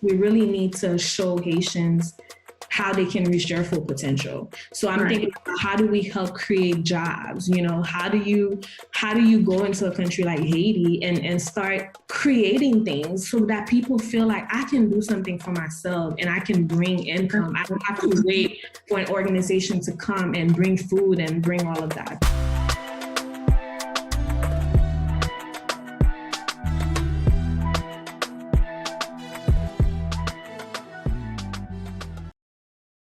We really need to show Haitians how they can reach their full potential. So I'm thinking, how do we help create jobs? You know, how do you go into a country like Haiti and start creating things so that people feel like I can do something for myself and I can bring income. I don't have to wait for an organization to come and bring food and bring all of that.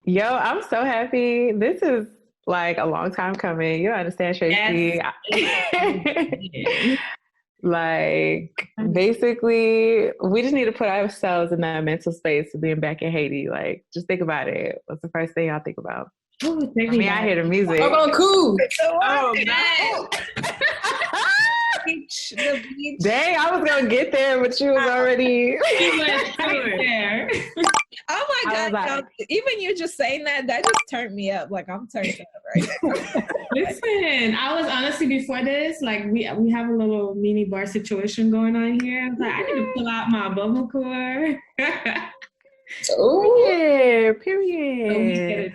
Yo, I'm so happy. This is like a long time coming. You understand, Tracy? Yes. Like, basically, we just need to put ourselves in that mental space of being back in Haiti. Like, just think about it. What's the first thing y'all think about? Oh, I hear the music. We're going cool. Oh, no. The beach. Dang, I was going to get there, but you was already... there. Oh my God. Like, even you just saying that just turned me up. Like, I'm turned up right now. Listen, I was honestly before this, like we have a little mini bar situation going on here. I was like, I need to pull out my bubble core. Oh, yeah, period.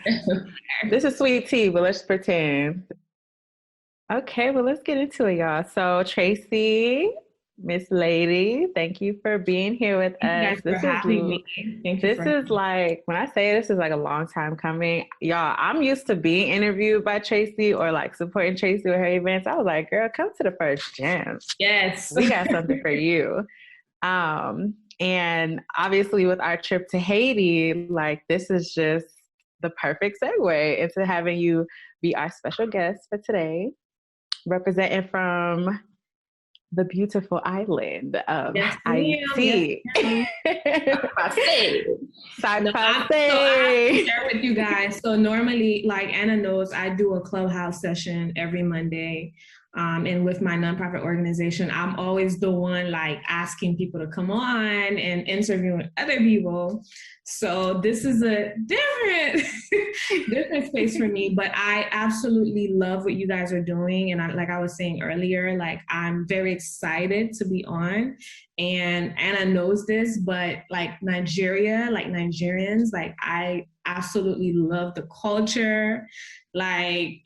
This is sweet tea, but let's pretend. Okay, well, let's get into it, y'all. So, Tracy, Miss Lady, thank you for being here with us. This is like, when I say this is like a long time coming, y'all, I'm used to being interviewed by Tracy or like supporting Tracy with her events. I was like, girl, come to the first jam. Yes. We got something for you. And obviously with our trip to Haiti, like this is just the perfect segue into having you be our special guest for today, representing from the beautiful island of Haiti. I'll share with you guys. So normally, like Anna knows, I do a clubhouse session every Monday. And with my nonprofit organization, I'm always the one like asking people to come on and interviewing other people. So this is a different space for me, but I absolutely love what you guys are doing. And like I was saying earlier, like I'm very excited to be on. And Anna knows this, but like Nigeria, like Nigerians, like I absolutely love the culture. Like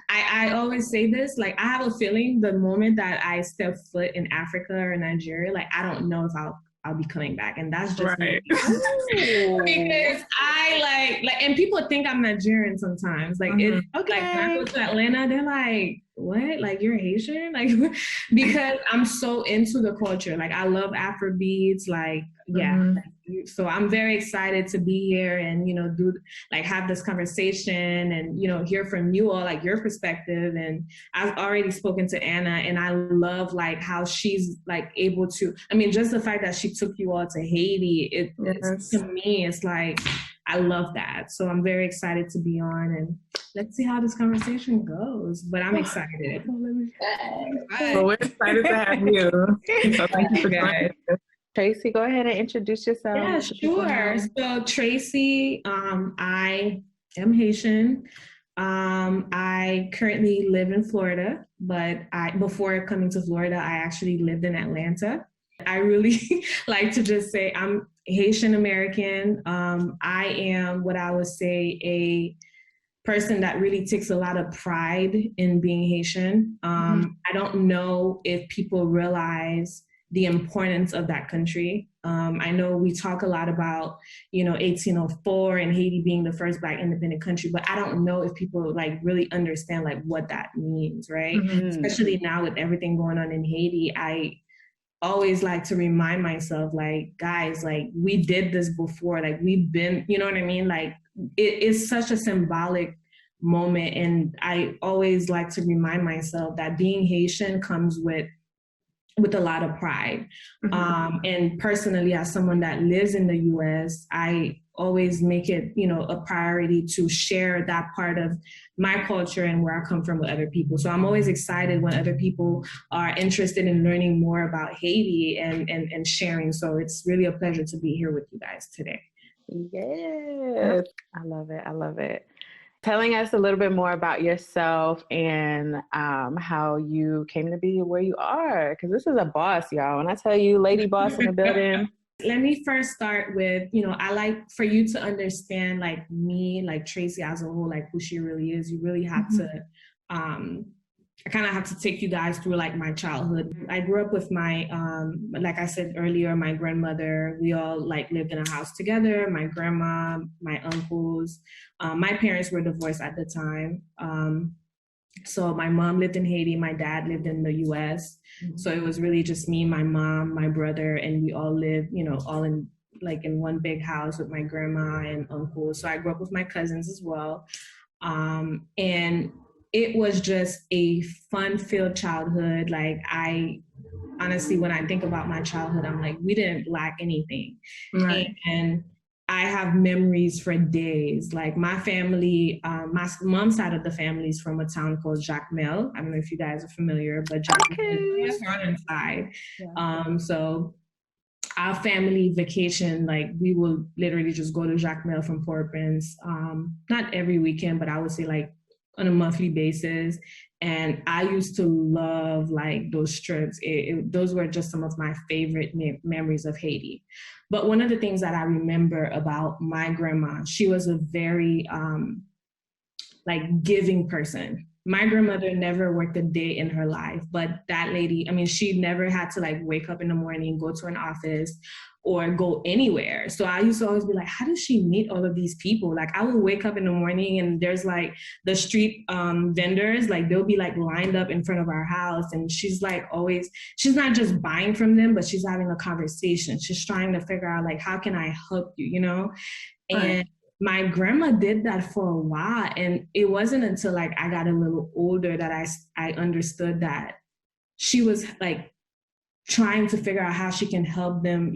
I always say this, like I have a feeling the moment that I step foot in Africa or Nigeria, like I don't know if I'll be coming back. And that's just me. Because I like, and people think I'm Nigerian sometimes. Like, it's like when I go to Atlanta, they're like, what? Like, you're Haitian? Like, because I'm so into the culture. Like, I love Afrobeats. Like, yeah. So I'm very excited to be here and, you know, have this conversation and, you know, hear from you all, like your perspective. And I've already spoken to Anna and I love like how she's like able to, I mean, just the fact that she took you all to Haiti, it's, to me, it's like, I love that. So I'm very excited to be on and let's see how this conversation goes, but I'm excited. Well, we're excited to have you. So thank you for joining us. Tracy, go ahead and introduce yourself. Yeah, sure. So Tracy, I am Haitian. I currently live in Florida, but before coming to Florida, I actually lived in Atlanta. I really like to just say I'm Haitian American. I am what I would say a person that really takes a lot of pride in being Haitian. I don't know if people realize the importance of that country. I know we talk a lot about, you know, 1804 and Haiti being the first Black independent country, but I don't know if people like really understand like what that means, right? Especially now with everything going on in Haiti, I always like to remind myself, like, guys, like we did this before, like we've been, you know what I mean? Like it is such a symbolic moment. And I always like to remind myself that being Haitian comes with a lot of pride. And personally, as someone that lives in the US, I always make it, you know, a priority to share that part of my culture and where I come from with other people. So I'm always excited when other people are interested in learning more about Haiti and sharing. So it's really a pleasure to be here with you guys today. Yes, I love it. I love it. Telling us a little bit more about yourself and how you came to be where you are. Because this is a boss, y'all. When I tell you, lady boss in the building, Let me first start with, I like for you to understand like me, like Tracy as a whole, like who she really is. You really have to, I kind of have to take you guys through like my childhood. I grew up with my, like I said earlier, my grandmother. We all like lived in a house together. My grandma, my uncles. My parents were divorced at the time. So my mom lived in Haiti, my dad lived in the US. So it was really just me, my mom, my brother, and we all lived, all in like in one big house with my grandma and uncle. So I grew up with my cousins as well. And it was just a fun-filled childhood. Like honestly, when I think about my childhood, I'm like, we didn't lack anything. Right. And I have memories for days. Like my family, my mom's side of the family is from a town called Jacmel. I don't know if you guys are familiar, but Jacmel is northern side. Yeah. So our family vacation, like we will literally just go to Jacmel from Port-au-Prince, not every weekend, but I would say like on a monthly basis. And I used to love like those trips. Those were just some of my favorite memories of Haiti. But one of the things that I remember about my grandma, she was a very like giving person. My grandmother never worked a day in her life, but that lady, I mean, she never had to like wake up in the morning, go to an office or go anywhere. So I used to always be like, how does she meet all of these people? Like I would wake up in the morning and there's like the street vendors, like they'll be like lined up in front of our house. And she's like always, she's not just buying from them, but she's having a conversation. She's trying to figure out like, how can I help you, And my grandma did that for a while. And it wasn't until like I got a little older that I understood that she was like trying to figure out how she can help them,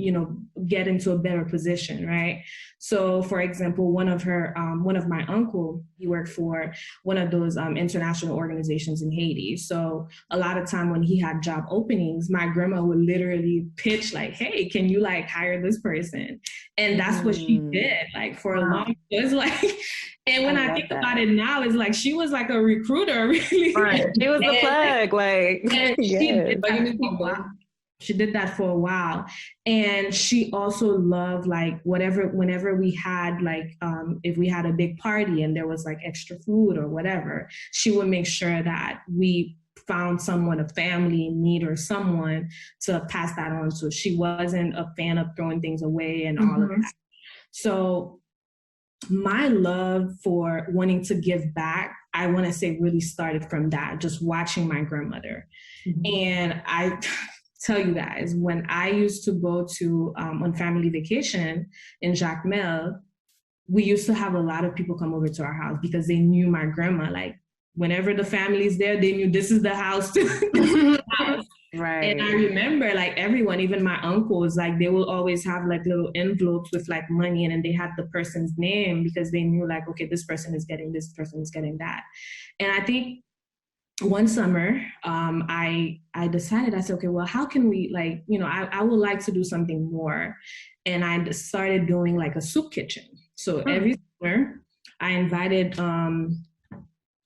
get into a better position, right? So, for example, one of my uncle, he worked for one of those international organizations in Haiti. So a lot of time when he had job openings, my grandma would literally pitch like, hey, can you like hire this person? And that's what she did, like for a long, it was like, and when I think about it now, it's like she was like a recruiter, really. Right. She was the plug, like, she did that for a while. And she also loved like whenever we had like, if we had a big party and there was like extra food or whatever, she would make sure that we found someone, a family in need or someone to pass that on to. She wasn't a fan of throwing things away and all of that. So my love for wanting to give back, I want to say really started from that, just watching my grandmother. And I tell you guys, when I used to go to on family vacation in Jacmel, we used to have a lot of people come over to our house because they knew my grandma. Like whenever the family's there, they knew this is the house. Right. And I remember like everyone, even my uncles, like they will always have like little envelopes with like money, and then they had the person's name because they knew like, okay, this person is getting this, person is getting that. And I think one summer, I decided, I said, okay, well, how can we like, I would like to do something more. And I started doing like a soup kitchen. So every summer I invited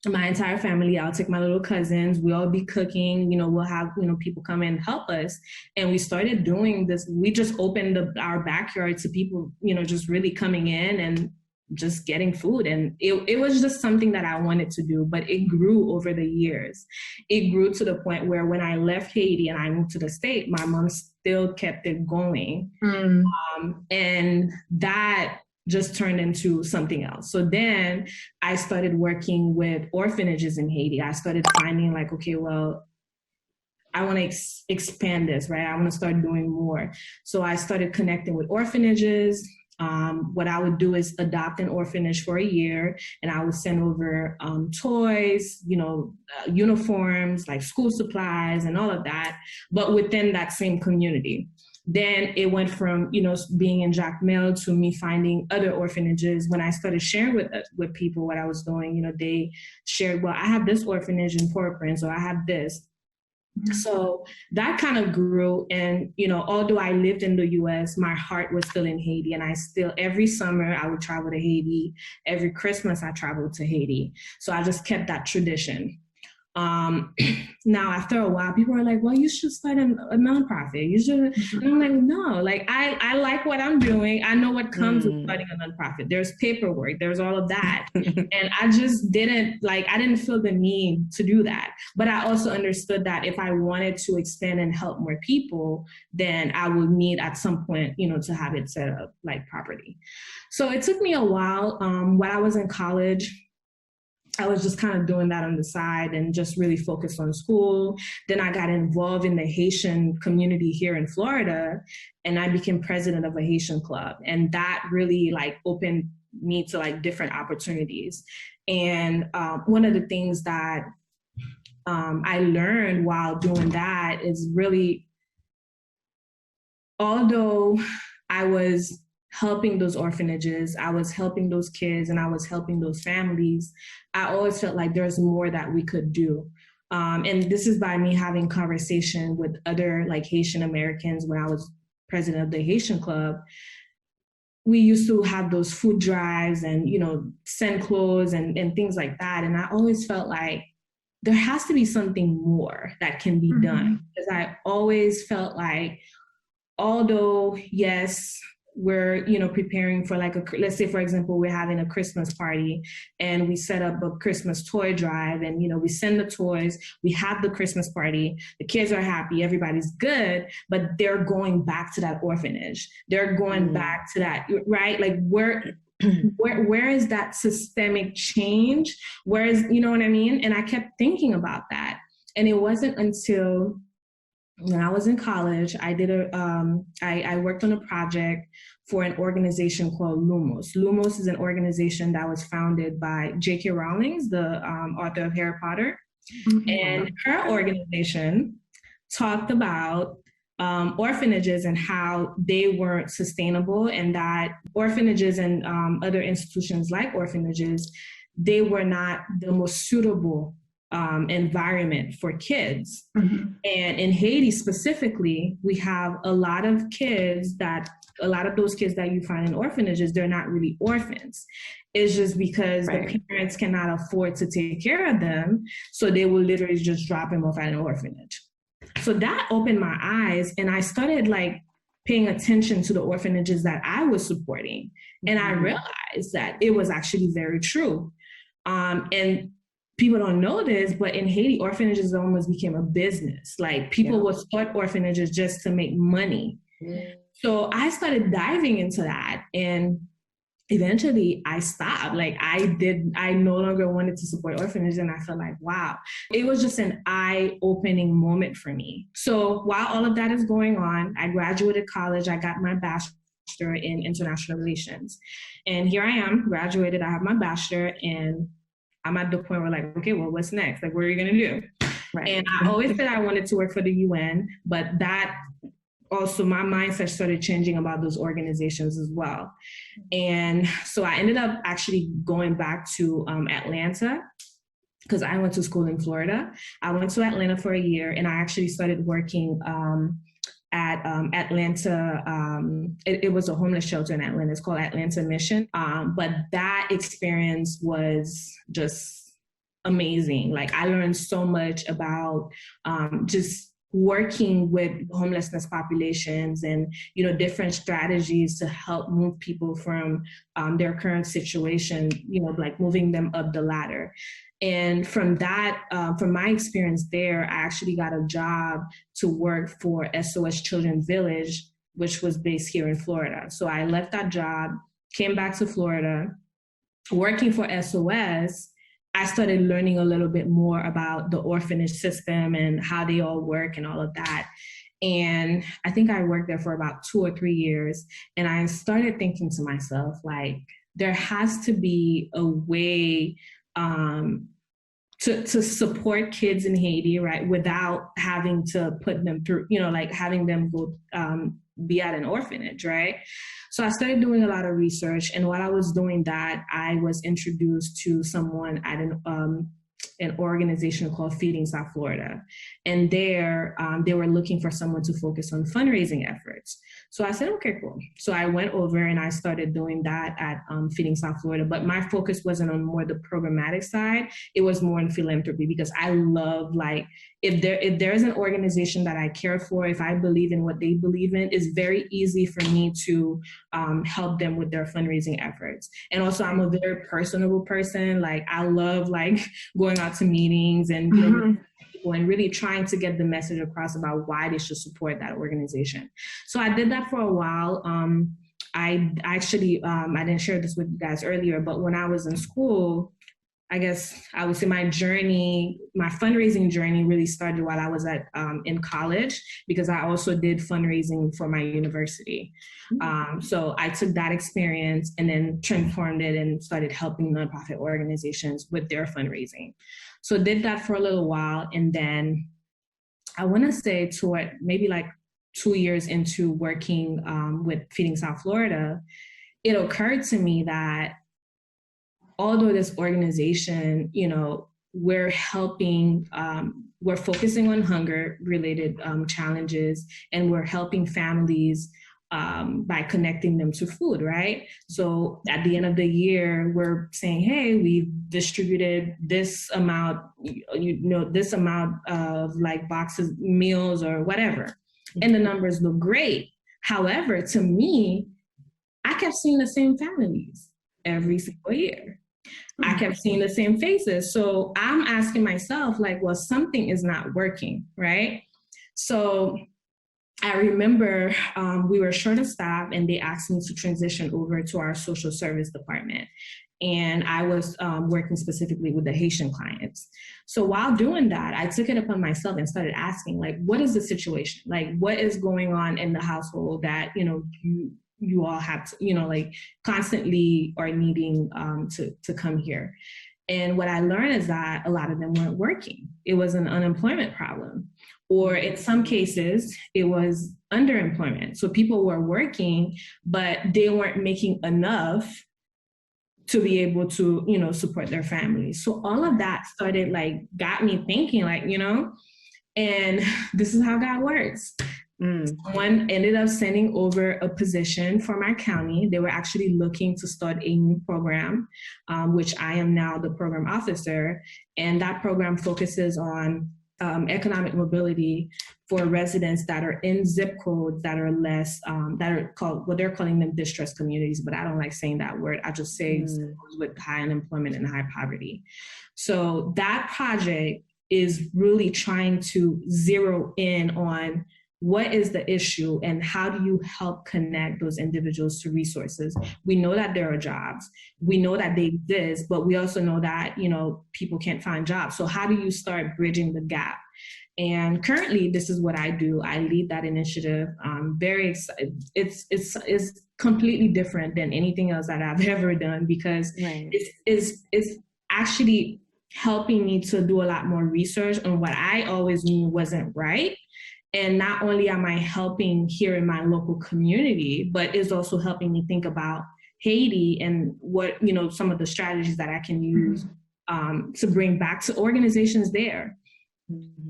my entire family. I'll take my little cousins. We'll all be cooking, we'll have, people come and help us. And we started doing this. We just opened our backyard to people, just really coming in and just getting food. And it was just something that I wanted to do, but it grew over the years. It grew to the point where when I left Haiti and I moved to the States, my mom still kept it going. And that just turned into something else. So then I started working with orphanages in Haiti. I started finding like, okay, well, I want to expand this, right? I want to start doing more. So I started connecting with orphanages. What I would do is adopt an orphanage for a year, and I would send over toys, uniforms, like school supplies and all of that, but within that same community. Then it went from, being in Jacmel to me finding other orphanages. When I started sharing with people what I was doing, they shared, well, I have this orphanage in Port-au-Prince, or I have this. So that kind of grew. And, although I lived in the US, my heart was still in Haiti. And every summer I would travel to Haiti. Every Christmas I traveled to Haiti. So I just kept that tradition. Now, after a while, people are like, well, you should start a nonprofit. You should. And I'm like, no, like I like what I'm doing. I know what comes with starting a nonprofit. There's paperwork, there's all of that. And I just didn't I didn't feel the need to do that. But I also understood that if I wanted to expand and help more people, then I would need at some point, to have it set up like properly. So it took me a while. When I was in college, I was just kind of doing that on the side and just really focused on school. Then I got involved in the Haitian community here in Florida, and I became president of a Haitian club. And that really opened me to different opportunities. And one of the things that I learned while doing that is really, although I was helping those orphanages, I was helping those kids, and I was helping those families, I always felt like there's more that we could do. And this is by me having conversation with other Haitian Americans. When I was president of the Haitian Club, we used to have those food drives and, send clothes and things like that. And I always felt like there has to be something more that can be done. Because I always felt like, although, yes, we're, preparing for let's say, for example, we're having a Christmas party and we set up a Christmas toy drive and, we send the toys, we have the Christmas party, the kids are happy, everybody's good, but they're going back to that orphanage. They're going back to that, right? Where is that systemic change? Where is, you know what I mean? And I kept thinking about that. And it wasn't until when I was in college, I did I worked on a project for an organization called Lumos. Lumos is an organization that was founded by J.K. Rowling, the author of Harry Potter. And her organization talked about orphanages and how they weren't sustainable, and that orphanages and other institutions like orphanages, they were not the most suitable environment for kids. And in Haiti specifically, we have a lot of those kids that you find in orphanages, they're not really orphans. It's just because the parents cannot afford to take care of them, so they will literally just drop them off at an orphanage. So that opened my eyes, and I started paying attention to the orphanages that I was supporting. And I realized that it was actually very true. And people don't know this, but in Haiti, orphanages almost became a business. People would start orphanages just to make money. So I started diving into that, and eventually I stopped. I no longer wanted to support orphanages, and I felt like, wow, it was just an eye-opening moment for me. So while all of that is going on, I graduated college, I got my bachelor in international relations. And here I am, graduated, I have my bachelor, and I'm at the point where okay, well, what's next? What are you going to do? And I always said I wanted to work for the UN, but that also, my mindset started changing about those organizations as well. And so I ended up actually going back to Atlanta, because I went to school in Florida. I went to Atlanta for a year, and I actually started working at Atlanta. It was a homeless shelter in Atlanta. It's called Atlanta Mission. But that experience was just amazing. I learned so much about just working with homelessness populations and, different strategies to help move people from their current situation, moving them up the ladder. And from that, from my experience there, I actually got a job to work for SOS Children's Village, which was based here in Florida. So I left that job, came back to Florida, working for SOS. I started learning a little bit more about the orphanage system and how they all work and all of that. And I think I worked there for about 2 or 3 years. And I started thinking to myself, there has to be a way to support kids in Haiti, right, without having to put them through, having them go be at an orphanage, right? So I started doing a lot of research, and while I was doing that, I was introduced to someone at an organization called Feeding South Florida. And there, they were looking for someone to focus on fundraising efforts. So I said, okay, cool. So I went over and I started doing that at Feeding South Florida. But my focus wasn't on more the programmatic side. It was more in philanthropy, because I love, like, if there is an organization that I care for, if I believe in what they believe in, it's very easy for me to help them with their fundraising efforts. And also, I'm a very personable person. Like, I love, like, going out to meetings and and really trying to get the message across about why they should support that organization. So I did that for a while. I actually, I didn't share this with you guys earlier, but when I was in school, I guess I would say my fundraising journey really started while I was in college, because I also did fundraising for my university. So I took that experience and then transformed it and started helping nonprofit organizations with their fundraising. So did that for a little while. And then I want to say toward maybe like 2 years into working with Feeding South Florida, it occurred to me that although this organization, we're helping, we're focusing on hunger-related challenges, and we're helping families by connecting them to food, right? So at the end of the year, we're saying, hey, we've distributed this amount, this amount of like boxes, meals, or whatever. And the numbers look great. However, to me, I kept seeing the same families every single year. I kept seeing the same faces. So I'm asking myself, like, well, something is not working, right? So I remember we were short of staff, and they asked me to transition over to our social service department. And I was working specifically with the Haitian clients. So while doing that, I took it upon myself and started asking, like, what is the situation? Like, what is going on in the household that, you all have to, like, constantly are needing to come here. And what I learned is that a lot of them weren't working. It was an unemployment problem. Or in some cases, it was underemployment. So people were working, but they weren't making enough to be able to, support their families. So all of that started, like, got me thinking, like, and this is how God works. Someone ended up sending over a position for my county. They were actually looking to start a new program, which I am now the program officer. And that program focuses on economic mobility for residents that are in zip codes that are less, that are called, well, they're calling them distressed communities, but I don't like saying that word. I just say zip codes with high unemployment and high poverty. So that project is really trying to zero in on what is the issue and how do you help connect those individuals to resources. We know that there are jobs. We know that they exist, but we also know that, people can't find jobs. So how do you start bridging the gap? And currently, this is what I do. I lead that initiative. I'm very excited. It's completely different than anything else that I've ever done, because it's actually helping me to do a lot more research on what I always knew wasn't right. And not only am I helping here in my local community, but it's also helping me think about Haiti and what, some of the strategies that I can use to bring back to organizations there.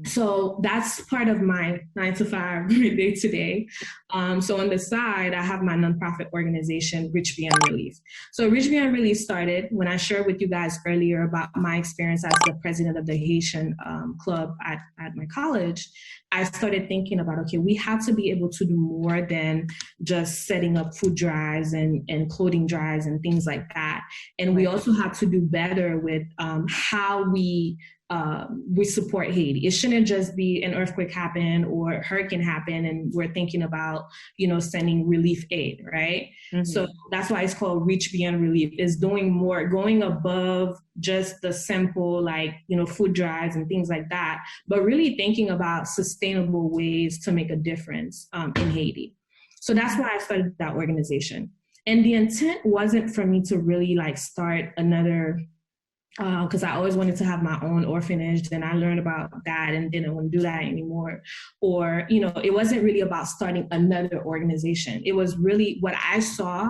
So that's part of my 9-to-5 day to day. So on the side, I have my nonprofit organization, Rich Beyond Relief. So Rich Beyond Relief started when I shared with you guys earlier about my experience as the president of the Haitian club at my college. I started thinking about, okay, we have to be able to do more than just setting up food drives and clothing drives and things like that. And we also have to do better with how we support Haiti. It shouldn't just be an earthquake happen or a hurricane happen and we're thinking about, sending relief aid, right? So that's why it's called Reach Beyond Relief, is doing more, going above just the simple, like, food drives and things like that, but really thinking about sustainable ways to make a difference in Haiti. So that's why I started that organization. And the intent wasn't for me to really like start another, because I always wanted to have my own orphanage. Then I learned about that and didn't want to do that anymore. Or, it wasn't really about starting another organization. It was really what I saw.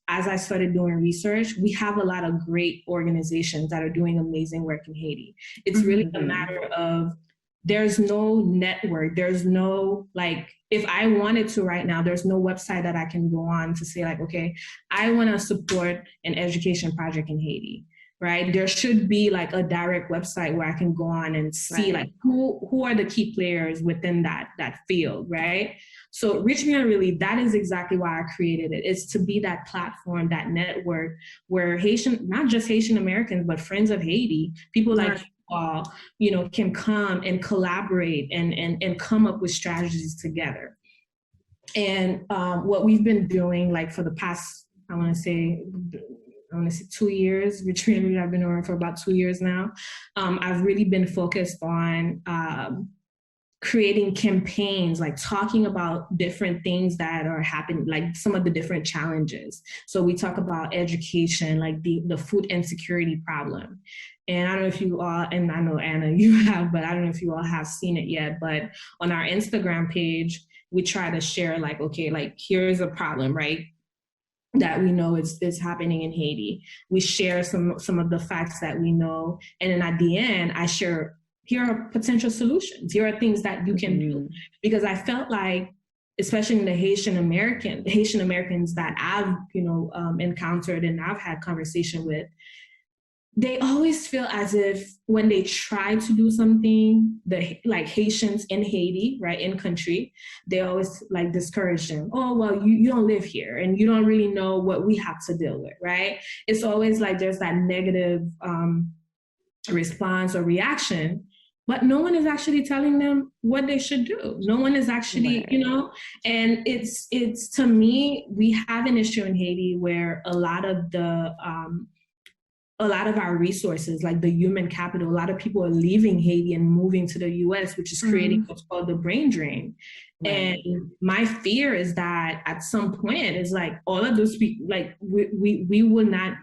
as I started doing research, we have a lot of great organizations that are doing amazing work in Haiti. It's really a matter of, there's no network. There's no, like, if I wanted to right now, there's no website that I can go on to say like, okay, I want to support an education project in Haiti, right? There should be like a direct website where I can go on and see like who are the key players within that field, right? So Rich Me Relief, that is exactly why I created it. It's to be that platform, that network where not just Haitian Americans, but friends of Haiti, people like can come and collaborate and come up with strategies together. And what we've been doing, like for the past, I want to say 2 years, Retreat and I've been around for about 2 years now. I've really been focused on creating campaigns, like talking about different things that are happening, like some of the different challenges. So we talk about education, like the food insecurity problem. And I don't know if you all, and I know Anna, you have, but I don't know if you all have seen it yet, but on our Instagram page, we try to share like, okay, like here's a problem, right? That we know is happening in Haiti. We share some of the facts that we know. And then at the end, I share, here are potential solutions. Here are things that you can do. Because I felt like, especially in the Haitian Americans that I've, encountered and I've had conversation with, they always feel as if when they try to do something, like Haitians in Haiti, right, in country, they always like discourage them. Oh, well, you don't live here and you don't really know what we have to deal with, right? It's always like there's that negative response or reaction, but no one is actually telling them what they should do. No one is actually, and it's to me, we have an issue in Haiti where a lot of our resources, like the human capital, a lot of people are leaving Haiti and moving to the US, which is creating what's called the brain drain. Right. And my fear is that at some point, it's like all of those people, like we will not,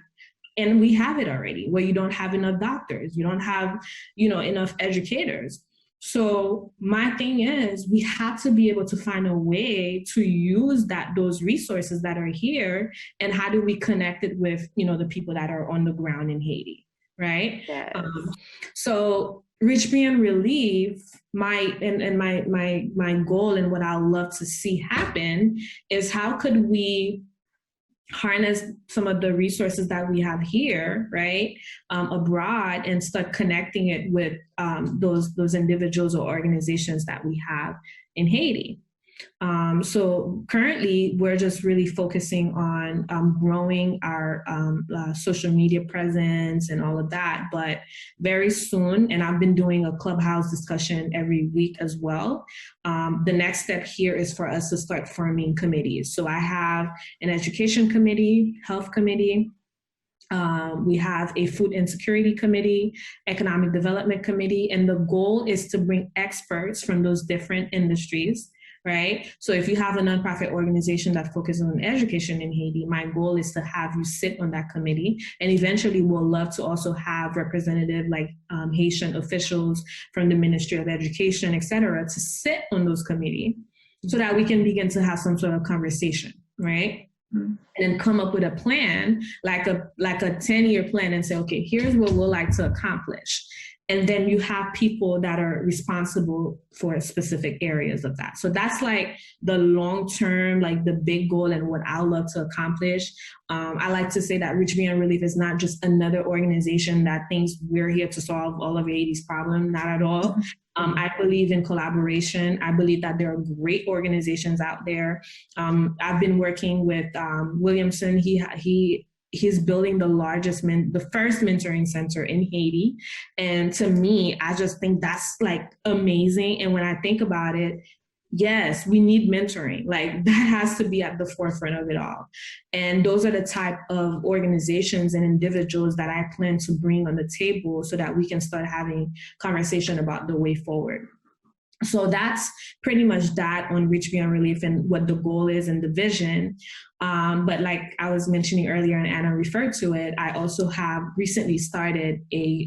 and we have it already, where you don't have enough doctors, you don't have, enough educators. So my thing is, we have to be able to find a way to use those resources that are here, and how do we connect it with, the people that are on the ground in Haiti, right? Yes. So Rich Beyond Relief, my goal and what I would love to see happen is how could we harness some of the resources that we have here, right, abroad, and start connecting it with those individuals or organizations that we have in Haiti. So currently, we're just really focusing on growing our social media presence and all of that. But very soon, and I've been doing a Clubhouse discussion every week as well. The next step here is for us to start forming committees. So I have an education committee, health committee. We have a food insecurity committee, economic development committee, and the goal is to bring experts from those different industries, right? So if you have a nonprofit organization that focuses on education in Haiti, my goal is to have you sit on that committee. And eventually we'll love to also have representative like Haitian officials from the Ministry of Education, et cetera, to sit on those committees so that we can begin to have some sort of conversation, right? And then come up with a plan, like a 10-year plan, and say, okay, here's what we'd like to accomplish. And then you have people that are responsible for specific areas of that. So that's like the long-term, like the big goal and what I love to accomplish. I like to say that Rich Beyond Relief is not just another organization that thinks we're here to solve all of Haiti's problems, not at all. I believe in collaboration. I believe that there are great organizations out there. I've been working with Williamson. He's building the first mentoring center in Haiti. And to me, I just think that's like amazing. And when I think about it, yes, we need mentoring. Like that has to be at the forefront of it all. And those are the type of organizations and individuals that I plan to bring on the table so that we can start having conversation about the way forward. So that's pretty much that on Rich Beyond Relief and what the goal is and the vision. But like I was mentioning earlier and Anna referred to it, I also have recently started a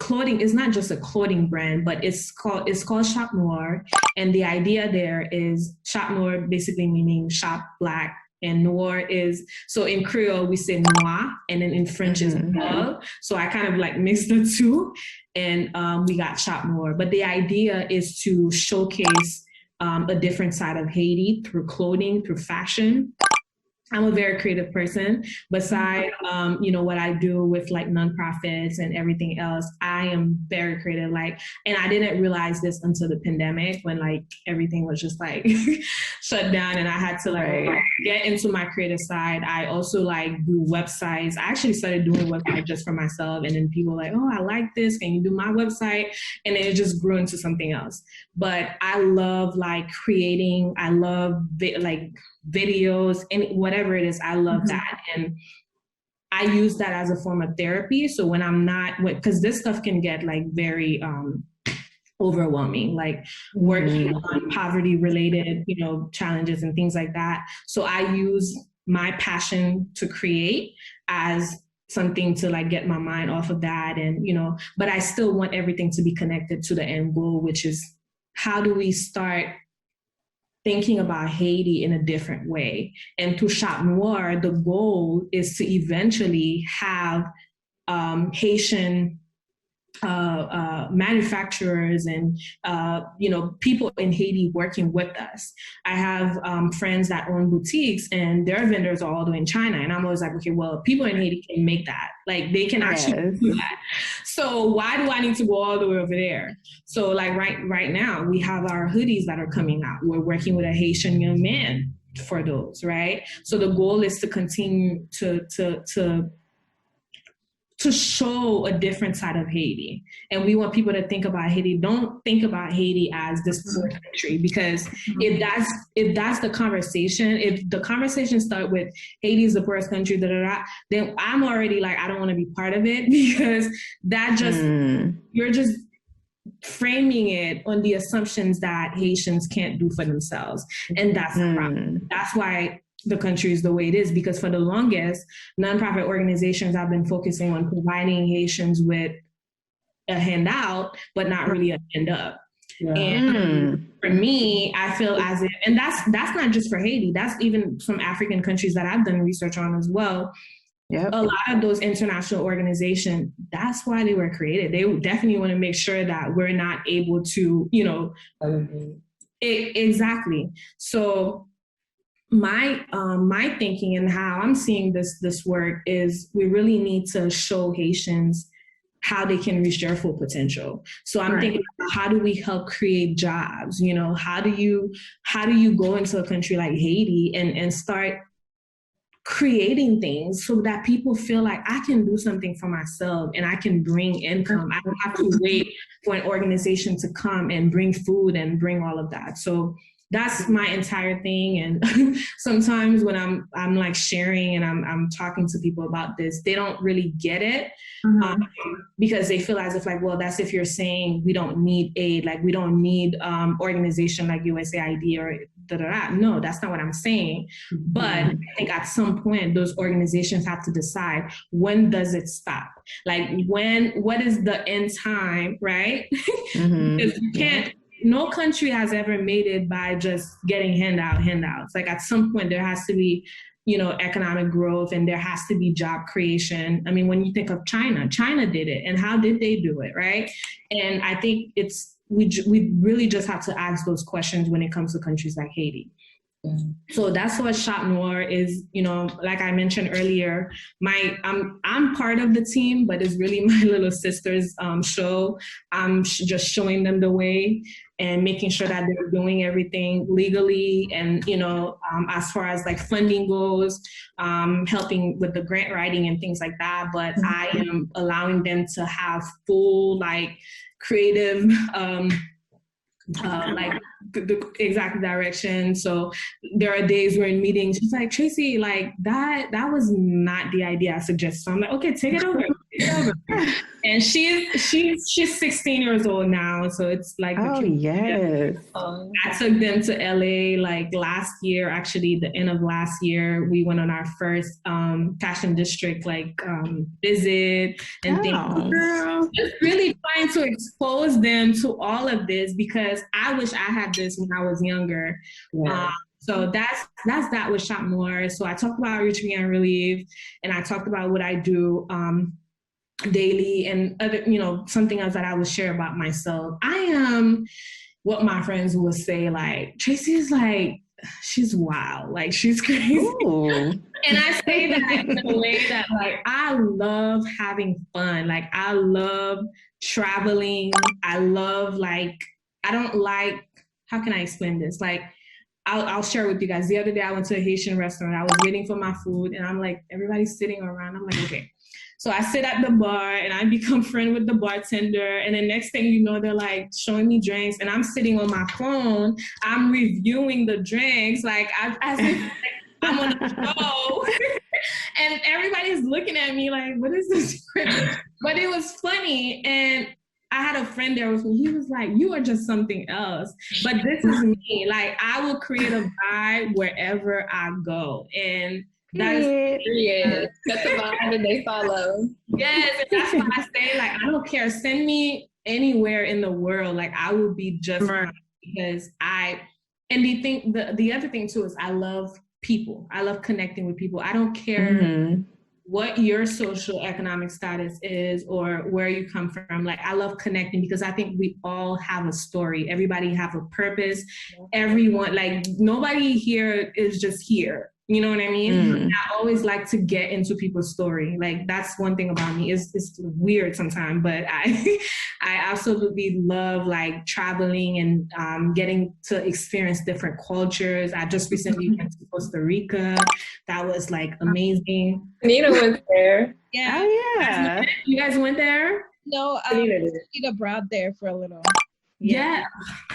clothing. It's not just a clothing brand, but it's called Shop Noir. And the idea there is Shop Noir basically meaning shop Black, And noir is, so in Creole, we say noir, and then in French is noir. So I kind of like mixed the two, and we got Chat Noir. But the idea is to showcase a different side of Haiti through clothing, through fashion. I'm a very creative person. Besides, what I do with like nonprofits and everything else, I am very creative. Like, and I didn't realize this until the pandemic when like everything was just like shut down, and I had to like get into my creative side. I also like do websites. I actually started doing websites just for myself, and then people were like, oh, I like this. Can you do my website? And then it just grew into something else. But I love like creating. I love like videos and whatever it is, I love that. And I use that as a form of therapy. So when I'm not, because this stuff can get like very overwhelming, like working on poverty related, challenges and things like that. So I use my passion to create as something to like get my mind off of that. And, but I still want everything to be connected to the end goal, which is how do we start thinking about Haiti in a different way. And through Chat Noir, the goal is to eventually have Haitian manufacturers and people in Haiti working with us. I have friends that own boutiques, and their vendors are all the way in China, and I'm always like, okay, well, people in Haiti can make that, like they can actually do that. So why do I need to go all the way over there? So like right now we have our hoodies that are coming out. We're working with a Haitian young man for those, right? So the goal is to continue to show a different side of Haiti. And we want people to think about Haiti. Don't think about Haiti as this poor country, because if that's the conversation, if the conversation starts with Haiti is the poorest country, then I'm already like, I don't want to be part of it, because that just, you're just framing it on the assumptions that Haitians can't do for themselves. And that's the problem. That's why the country is the way it is, because for the longest, nonprofit organizations have been focusing on providing Haitians with a handout, but not really a hand up. Yeah. And for me, I feel as if, and that's not just for Haiti, that's even some African countries that I've done research on as well. Yep. A lot of those international organizations, that's why they were created. They definitely want to make sure that we're not able to, exactly. So my thinking and how I'm seeing this work is we really need to show Haitians how they can reach their full potential. So I'm thinking, how do we help create jobs? How do you go into a country like Haiti and start creating things so that people feel like I can do something for myself and I can bring income. I don't have to wait for an organization to come and bring food and bring all of that. So that's my entire thing. And sometimes when I'm like sharing and I'm talking to people about this, they don't really get it because they feel as if like, well, that's if you're saying we don't need aid, like we don't need organization like USAID or da-da-da. No, that's not what I'm saying. But I think at some point those organizations have to decide, when does it stop? Like what is the end time, right? Because you can't, no country has ever made it by just getting handouts. Like at some point there has to be, economic growth, and there has to be job creation. I mean, when you think of China did it, and how did they do it, right? And I think we really just have to ask those questions when it comes to countries like Haiti. So that's what Chat Noir is, like I mentioned earlier, I'm part of the team, but it's really my little sister's show. I'm just showing them the way and making sure that they're doing everything legally. And, as far as like funding goes, helping with the grant writing and things like that. But I am allowing them to have full, like, creative, like the exact direction. So there are days we're in meetings, she's like, Tracy, like that was not the idea I suggested. So I'm like, okay, take it over. And she's 16 years old now, so it's like, oh yes. I took them to LA like last year, actually the end of last year. We went on our first fashion district like visit and things. Girl. Just really trying to expose them to all of this, because I wish I had this when I was younger. Yeah. So that's that with Shop More. So I talked about Eritrean Relief, and I talked about what I do daily, and other, something else that I would share about myself. I am what my friends would say, like, Tracy is like, she's wild, like she's crazy. Ooh. And I say that in a way that, like, I love having fun. Like, I love traveling. I love, like, I don't like, how can I explain this? Like, I'll share with you guys. The other day I went to a Haitian restaurant. I was waiting for my food, and I'm like, everybody's sitting around. I'm like, okay. So I sit at the bar, and I become friends with the bartender. And the next thing you know, they're like showing me drinks, and I'm sitting on my phone. I'm reviewing the drinks, like as if like, I'm on a show. And everybody's looking at me like, what is this? But it was funny. And I had a friend there with me. He was like, you are just something else. But this is me. Like, I will create a vibe wherever I go. And that's Set the vibe and they follow. Yes, and that's why I say, like, I don't care. Send me anywhere in the world. Like, I will be just fine, because the other thing too is I love people. I love connecting with people. I don't care what your social economic status is or where you come from. Like, I love connecting, because I think we all have a story. Everybody have a purpose. Everyone, like, nobody here is just here. You know what I mean? I always like to get into people's story. Like, that's one thing about me. It's weird sometimes, but I absolutely love, like, traveling and getting to experience different cultures. I just recently went to Costa Rica. That was, like, amazing. Nina went there. Yeah. Oh, yeah. You guys went there? No, I stayed abroad there for a little. Yeah,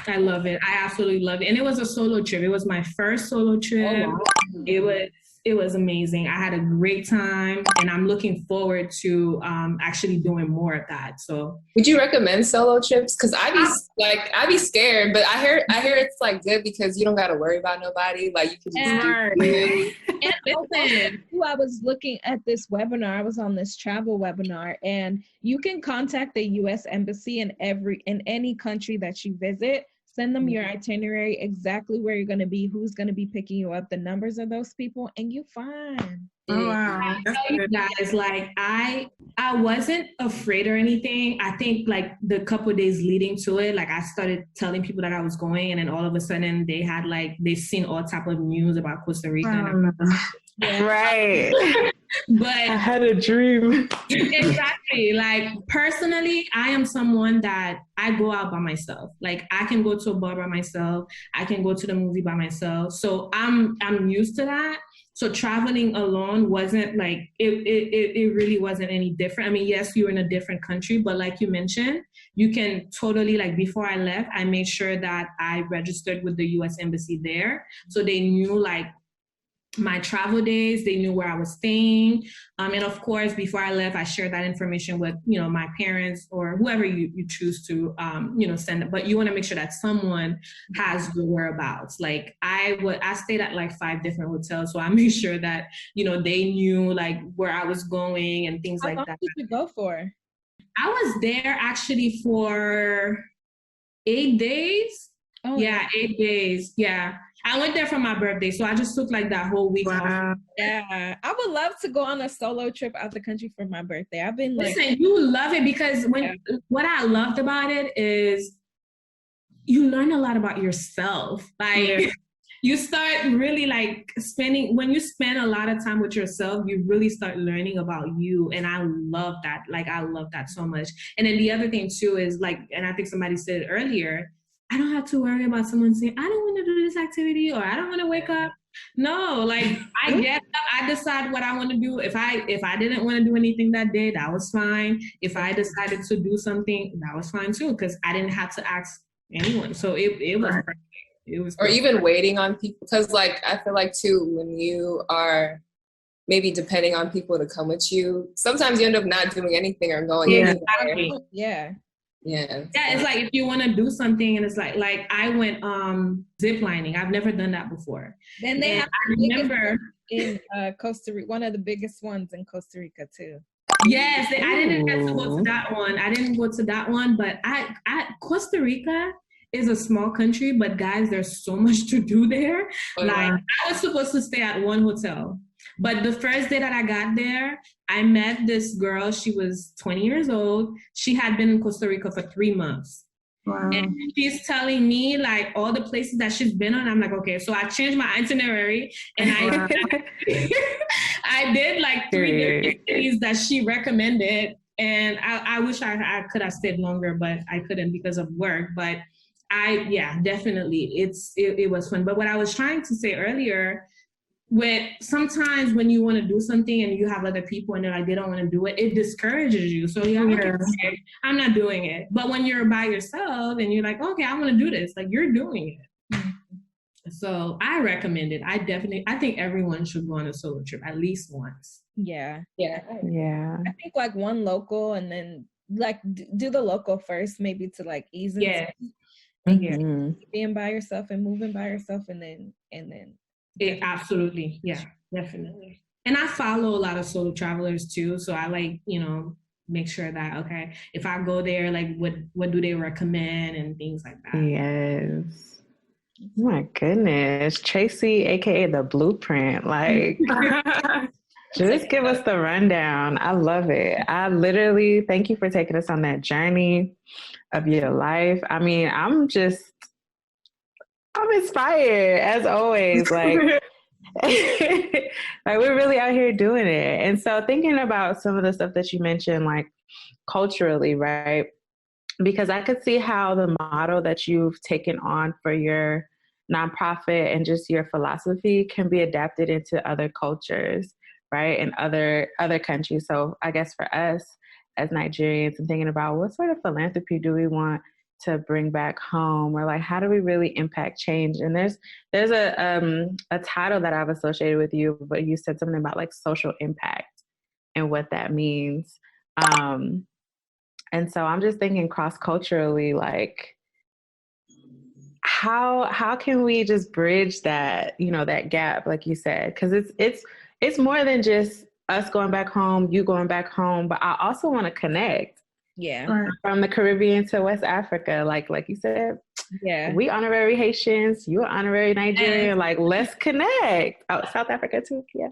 I love it. I absolutely love it. And it was a solo trip. It was my first solo trip. Oh, wow. It was amazing. I had a great time, and I'm looking forward to actually doing more of that. So, would you recommend solo trips? Because I'd be scared, but I hear it's like good because you don't got to worry about nobody. Like, you can just I was looking at this webinar. I was on this travel webinar, and you can contact the U.S. Embassy in any country that you visit. Send them your itinerary, exactly where you're going to be, who's going to be picking you up, the numbers of those people, and you're fine. Oh, wow. I tell you guys, like, I wasn't afraid or anything. I think, like, the couple of days leading to it, like, I started telling people that I was going, and then all of a sudden they've seen all type of news about Costa Rica. Yeah. Right. But I had a dream. Exactly. Like, personally, I am someone that I go out by myself. Like, I can go to a bar by myself. I can go to the movie by myself. So I'm used to that. So traveling alone wasn't like, it really wasn't any different. I mean, yes, you're in a different country, but like you mentioned, you can totally, like, before I left, I made sure that I registered with the U.S. Embassy there. So they knew, like, my travel days, they knew where I was staying. And of course, before I left, I shared that information with, my parents or whoever you choose to, send it. But you want to make sure that someone has your whereabouts. Like, I stayed at like 5 different hotels. So I made sure that, they knew, like, where I was going and things like that. How long did you go for? I was there actually for 8 days. Oh, yeah, 8 days. Yeah. I went there for my birthday, so I just took like that whole week off. Yeah, I would love to go on a solo trip out the country for my birthday. I've been like, listen, you love it because what I loved about it is you learn a lot about yourself. Like, you start really like when you spend a lot of time with yourself, you really start learning about you. And I love that. Like, I love that so much. And then the other thing too is, like, and I think somebody said earlier, I don't have to worry about someone saying, I don't want to do this activity, or I don't want to wake up. No, like, I get up, I decide what I want to do. If I didn't want to do anything that day, that was fine. If I decided to do something, that was fine too, because I didn't have to ask anyone. So it was perfect. It was perfect. Or even waiting on people, because, like, I feel like too, when you are maybe depending on people to come with you, sometimes you end up not doing anything or going anywhere. Yeah, it's like if you want to do something and it's like I went zip lining. I've never done that before. Then they have I remember in Costa Rica, one of the biggest ones in Costa Rica too. Yes, I didn't get to go to that one. I didn't go to that one, but I Costa Rica is a small country, but guys, there's so much to do there. Oh, Like, wow. I was supposed to stay at one hotel, but the first day that I got there, I met this girl. She was 20 years old. She had been in Costa Rica for 3 months. Wow. And she's telling me like all the places that she's been on. I'm like, okay, so I changed my itinerary and I did like 3 different cities that she recommended. And I wish I could have stayed longer, but I couldn't because of work. But definitely it was fun. But what I was trying to say earlier, sometimes when you want to do something and you have other people and they're like, they don't want to do it, it discourages you. So okay, I'm not doing it. But when you're by yourself and you're like, okay, I want to do this, like you're doing it. So I recommend it. I think everyone should go on a solo trip at least once. Yeah. Yeah. I think like one local and then like do the local first, maybe to like ease into being by yourself and moving by yourself and then absolutely. Yeah, definitely. And I follow a lot of solo travelers too. So I like, make sure that, okay, if I go there, like what do they recommend and things like that. Yes. Oh my goodness. Tracy, aka the blueprint. Like just give us the rundown. I love it. I literally thank you for taking us on that journey of your life. I mean, I'm inspired as always. Like, like we're really out here doing it. And so thinking about some of the stuff that you mentioned, like culturally, right? Because I could see how the model that you've taken on for your nonprofit and just your philosophy can be adapted into other cultures, right? And other countries. So I guess for us as Nigerians and thinking about what sort of philanthropy do we want to bring back home, or like how do we really impact change? And there's a title that I've associated with you, but you said something about like social impact and what that means. And so I'm just thinking cross-culturally, like how can we just bridge that, that gap, like you said, because it's more than just us going back home, you going back home, but I also want to connect. Yeah. From the Caribbean to West Africa, like you said, we honorary Haitians, you're honorary Nigerian. Like, let's connect. Oh, South Africa too. Yeah.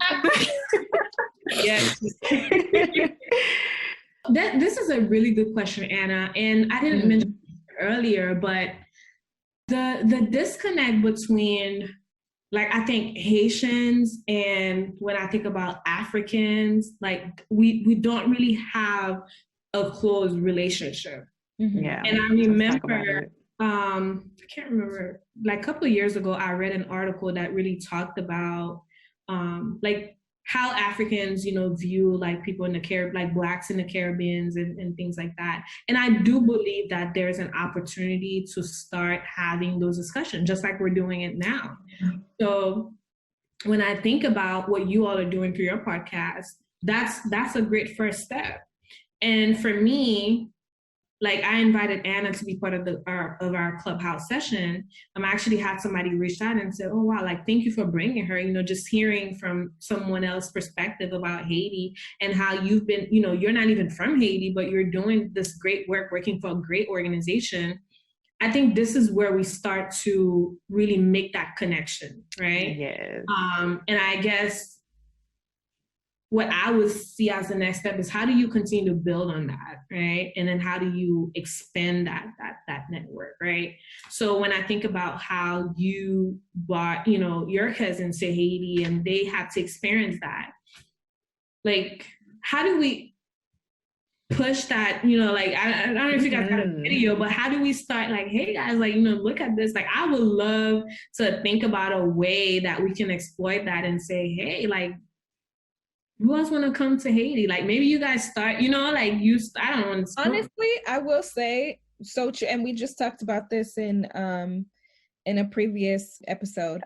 Yes. This is a really good question, Anna, and I didn't mention it earlier, but the disconnect between, like, I think Haitians and when I think about Africans, like we don't really have a close relationship. Yeah. And I remember, I can't remember, like a couple of years ago, I read an article that really talked about like how Africans, view like people in the Caribbean, like Blacks in the Caribbean and things like that. And I do believe that there's an opportunity to start having those discussions, just like we're doing it now. So when I think about what you all are doing through your podcast, that's a great first step. And for me, like I invited Anna to be part of our clubhouse session. I actually had somebody reach out and said, "Oh wow, like thank you for bringing her." Just hearing from someone else's perspective about Haiti and how you've been, you're not even from Haiti, but you're doing this great work, working for a great organization. I think this is where we start to really make that connection, right? Yes. And I guess what I would see as the next step is how do you continue to build on that, right? And then how do you expand that network, right? So when I think about how you brought, your cousins to Haiti and they had to experience that, like, how do we push that, like, I don't know if you guys got a video, but how do we start like, hey guys, like, look at this. Like, I would love to think about a way that we can exploit that and say, hey, like, who else want to come to Haiti? Like maybe you guys start, I don't know. Honestly, I will say so true. And we just talked about this in a previous episode.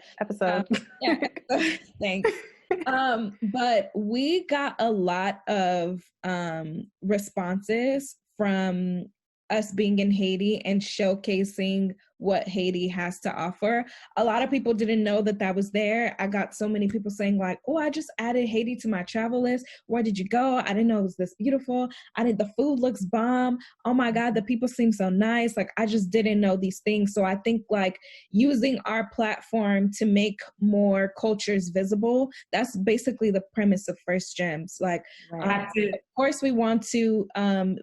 Thanks. But we got a lot of responses from us being in Haiti and showcasing what Haiti has to offer. A lot of people didn't know that was there. I got so many people saying like, oh, I just added Haiti to my travel list. Where did you go? I didn't know it was this beautiful. The food looks bomb. Oh my God, the people seem so nice. Like, I just didn't know these things. So I think like using our platform to make more cultures visible, that's basically the premise of First Gems. Like, of course we want to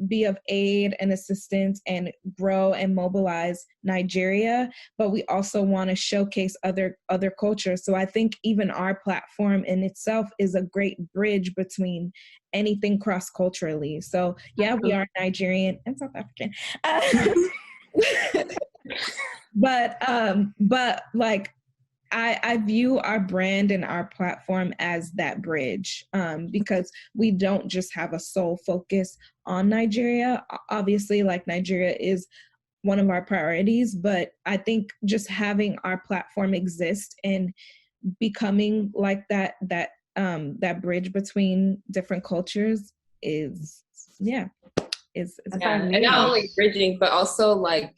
be of aid and assistance and grow and mobilize Nigeria, but we also want to showcase other cultures. So I think even our platform in itself is a great bridge between anything cross-culturally. So yeah, we are Nigerian and South African. But like, I view our brand and our platform as that bridge, because we don't just have a sole focus on Nigeria. Obviously, like, Nigeria is one of our priorities, but I think just having our platform exist and becoming like that bridge between different cultures is and not only bridging, but also like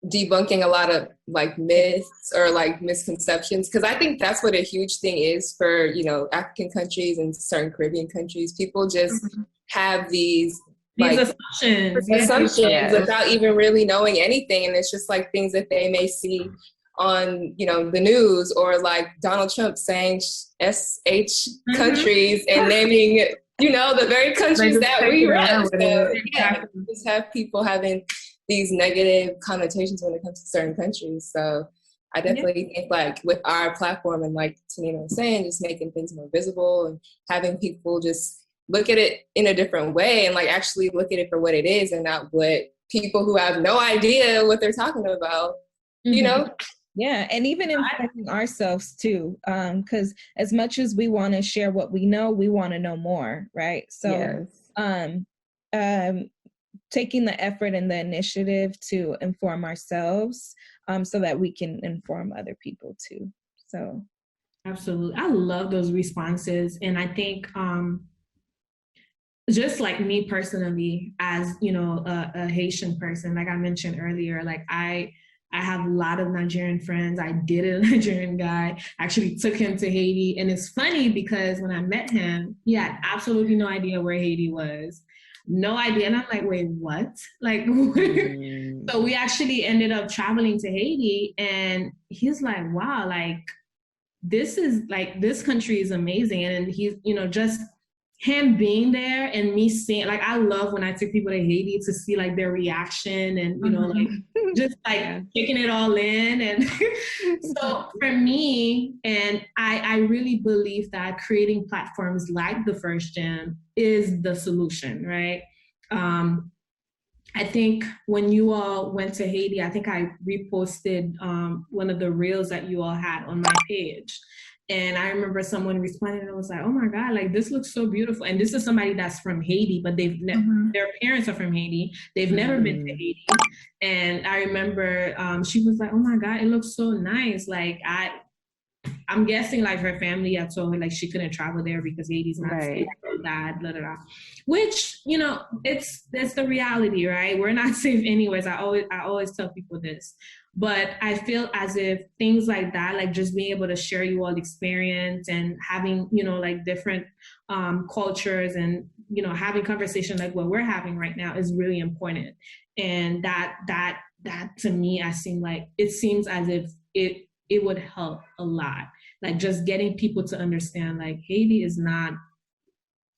debunking a lot of like myths or like misconceptions, because I think that's what a huge thing is for, you know, African countries and certain Caribbean countries. People just have these assumptions without even really knowing anything, and it's just like things that they may see on, you know, the news, or like Donald Trump saying SH countries and naming, you know, the very countries that we rep. So yeah, just have people having these negative connotations when it comes to certain countries. So I definitely think like with our platform and like Tanina was saying, just making things more visible and having people just look at it in a different way and like actually look at it for what it is and not what people who have no idea what they're talking about, you know? Yeah, and even informing ourselves too, because as much as we want to share what we want to know more, right? So taking the effort and the initiative to inform ourselves, so that we can inform other people too. So absolutely, I love those responses. And I think just like me personally, as you know, a Haitian person, like I mentioned earlier, like I have a lot of Nigerian friends. I dated a Nigerian guy, actually took him to Haiti. And it's funny because when I met him, he had absolutely no idea where Haiti was. No idea. And I'm like, wait, what? Like, so we actually ended up traveling to Haiti, and he's like, wow, like, this country is amazing. And he's, you know, just him being there and me seeing, like, I love when I take people to Haiti to see like their reaction and, you know, like just like taking it all in. And so for me, and I really believe that creating platforms like the First Gem is the solution, right? I think when you all went to Haiti, I think I reposted one of the reels that you all had on my page. And I remember someone responded and I was like, oh my God, like this looks so beautiful. And this is somebody that's from Haiti, but they've their parents are from Haiti. They've never been to Haiti. And I remember she was like, oh my God, it looks so nice. Like I'm guessing like her family had told her like she couldn't travel there because Haiti's not safe, blah, blah, blah. Which, you know, that's the reality, right? We're not safe anyways. I always tell people this. But I feel as if things like that, like just being able to share you all experience and having, you know, like different cultures and, you know, having conversation like what we're having right now is really important. And that to me, it seems as if it would help a lot. Like just getting people to understand like Haiti is not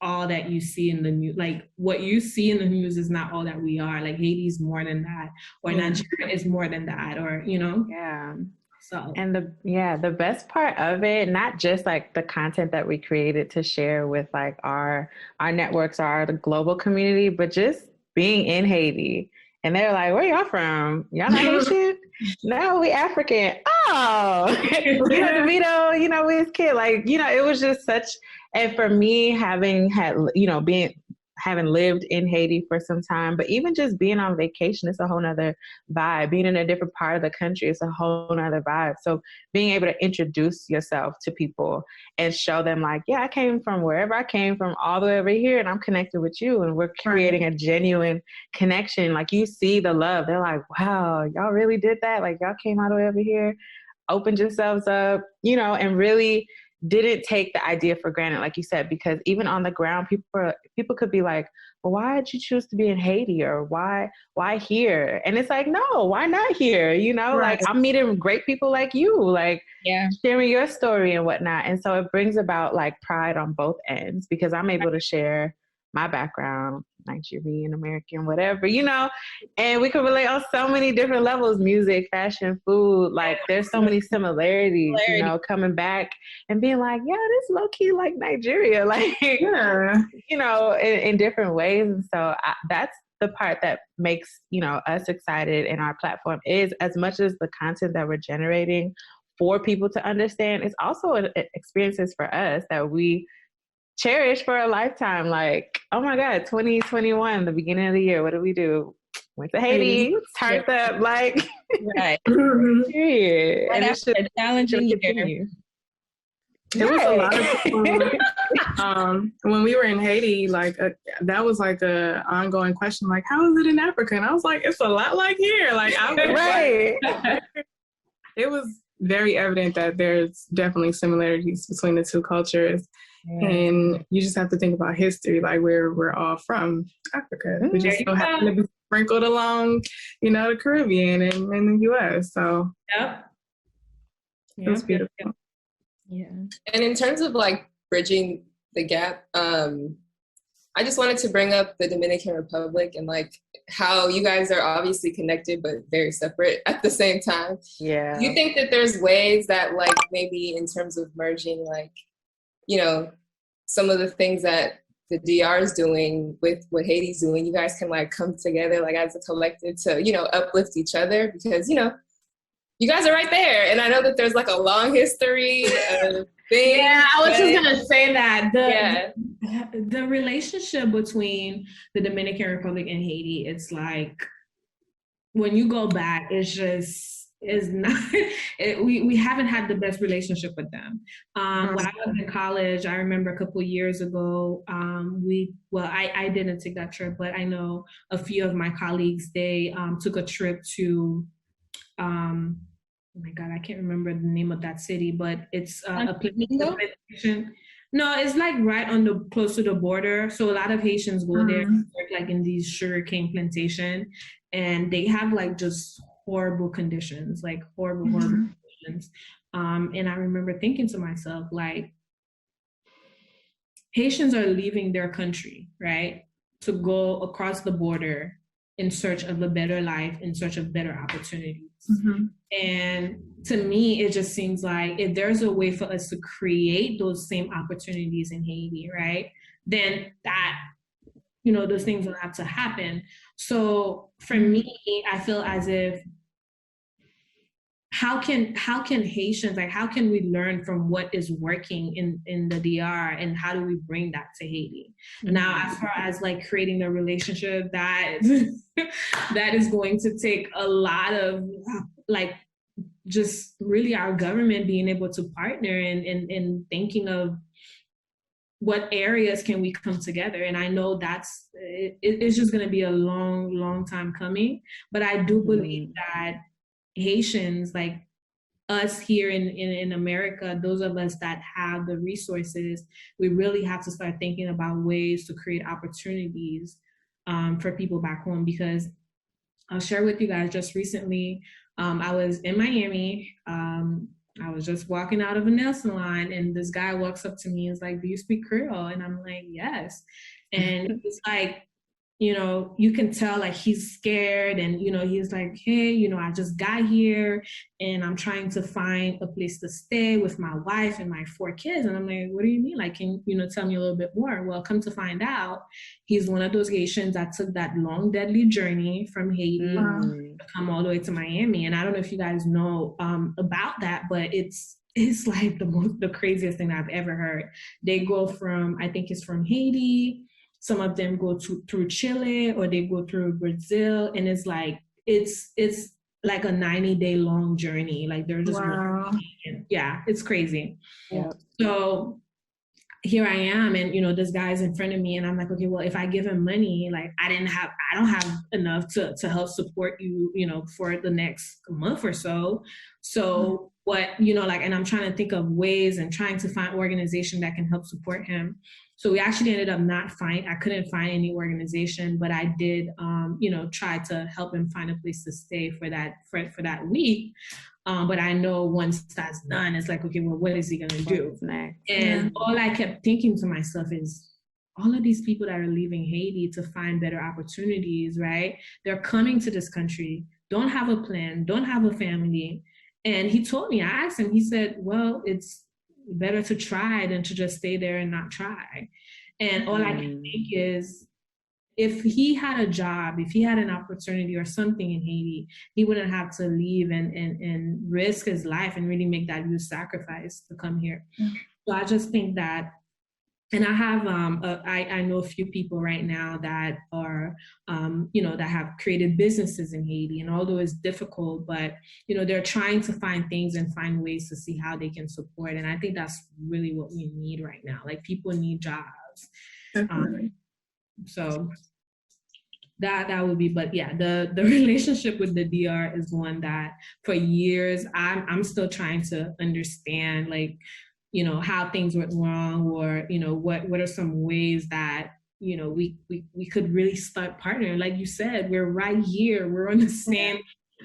all that you see in the news. Like what you see in the news is not all that we are. Like Haiti is more than that, or Nigeria is more than that, or, you know? Yeah. So. And the best part of it, not just like the content that we created to share with like our networks, our global community, but just being in Haiti. And they're like, where y'all from? Y'all not Haitian? No, we African. Oh, you know, DeVito, you know, we was kid. Like, you know, it was just such, and for me, having had, you know, having lived in Haiti for some time, but even just being on vacation, it's a whole nother vibe. Being in a different part of the country, it's a whole nother vibe. So being able to introduce yourself to people and show them like, yeah, I came from wherever I came from all the way over here and I'm connected with you. And we're creating a genuine connection. Like you see the love. They're like, wow, y'all really did that? Like y'all came all the way over here, opened yourselves up, you know, and really didn't take the idea for granted, like you said, because even on the ground, people could be like, well, why did you choose to be in Haiti, or why here? And it's like, no, why not here? You know, like I'm meeting great people like you, like sharing your story and whatnot. And so it brings about like pride on both ends, because I'm able to share my background, Nigerian, American, whatever, you know, and we can relate on so many different levels, music, fashion, food, like there's so many similarities, you know, coming back and being like, yeah, this low key like Nigeria, like, you know, in different ways. And so that's the part that makes, you know, us excited in our platform, is as much as the content that we're generating for people to understand, it's also experiences for us that we cherish for a lifetime. Like, oh my God, 2021, the beginning of the year, what did we do? Went to Haiti, turned up, like, period. And it's a challenging year. It was a lot of people. When we were in Haiti, like that was like a ongoing question, like, how is it in Africa? And I was like, it's a lot like here. Like, it was very evident that there's definitely similarities between the two cultures. And you just have to think about history, like where we're all from, Africa. We just so happen to be sprinkled along, you know, the Caribbean and the U.S. So it was beautiful. Yeah. And in terms of like bridging the gap, I just wanted to bring up the Dominican Republic and like how you guys are obviously connected but very separate at the same time. Yeah. Do you think that there's ways that like maybe in terms of merging, like, you know, some of the things that the DR is doing with what Haiti's doing, you guys can like come together like as a collective to, you know, uplift each other, because, you know, you guys are right there. And I know that there's like a long history of things. Yeah, I was just gonna say that the relationship between the Dominican Republic and Haiti, it's like when you go back, it's just is not we haven't had the best relationship with them. When I was in college, I remember a couple of years ago, I didn't take that trip, but I know a few of my colleagues, they took a trip to oh my God, I can't remember the name of that city, but it's a plantation. No, it's like right on the close to the border. So a lot of Haitians go there, work like in these sugarcane plantation, and they have like just horrible conditions, like horrible conditions. And I remember thinking to myself, like, Haitians are leaving their country, right, to go across the border in search of a better life, in search of better opportunities. And to me, it just seems like if there's a way for us to create those same opportunities in Haiti, right, then that, you know, those things will have to happen. So for me, I feel as if how can Haitians, like, how can we learn from what is working in the DR, and how do we bring that to Haiti? Now, as far as like creating the relationship, that is going to take a lot of like just really our government being able to partner and thinking of what areas can we come together. And I know it's just going to be a long time coming, but I do believe that Haitians, like us here in America, those of us that have the resources, we really have to start thinking about ways to create opportunities for people back home. Because I'll share with you guys, just recently, I was in Miami. I was just walking out of a nail salon, and this guy walks up to me and is like, do you speak Creole? And I'm like, yes. And it's like, you know, you can tell like he's scared, and, you know, he's like, hey, you know, I just got here and I'm trying to find a place to stay with my wife and my 4 kids. And I'm like, what do you mean? Like, can you know, tell me a little bit more? Well, come to find out, he's one of those Haitians that took that long, deadly journey from Haiti to come all the way to Miami. And I don't know if you guys know about that, but it's like the craziest thing I've ever heard. They go from, I think it's from Haiti, Some of them go through Chile, or they go through Brazil, and it's like it's like a 90-day long journey. Like they're just yeah, it's crazy. Yeah. So here I am, and this guy's in front of me, and I'm like, okay, well, if I give him money, like I don't have enough to help support you, for the next month or so. So what, and I'm trying to think of ways and trying to find organization that can help support him. So we actually ended up I couldn't find any organization, but I did, try to help him find a place to stay for that week. But I know once that's done, it's like, okay, well, what is he going to do? And all I kept thinking to myself is, all of these people that are leaving Haiti to find better opportunities, right? They're coming to this country, don't have a plan, don't have a family. And he told me, I asked him, he said, well, it's better to try than to just stay there and not try. And all I can think is, if he had a job, if he had an opportunity or something in Haiti, he wouldn't have to leave and risk his life and really make that huge sacrifice to come here. So I just think that, and I have, I know a few people right now that are, that have created businesses in Haiti. And although it's difficult, but, they're trying to find things and find ways to see how they can support. And I think that's really what we need right now. Like, people need jobs. So that would be, but yeah, the relationship with the DR is one that for years I'm still trying to understand, like, how things went wrong, or, what are some ways that, we could really start partnering. Like you said, we're right here. We're on the same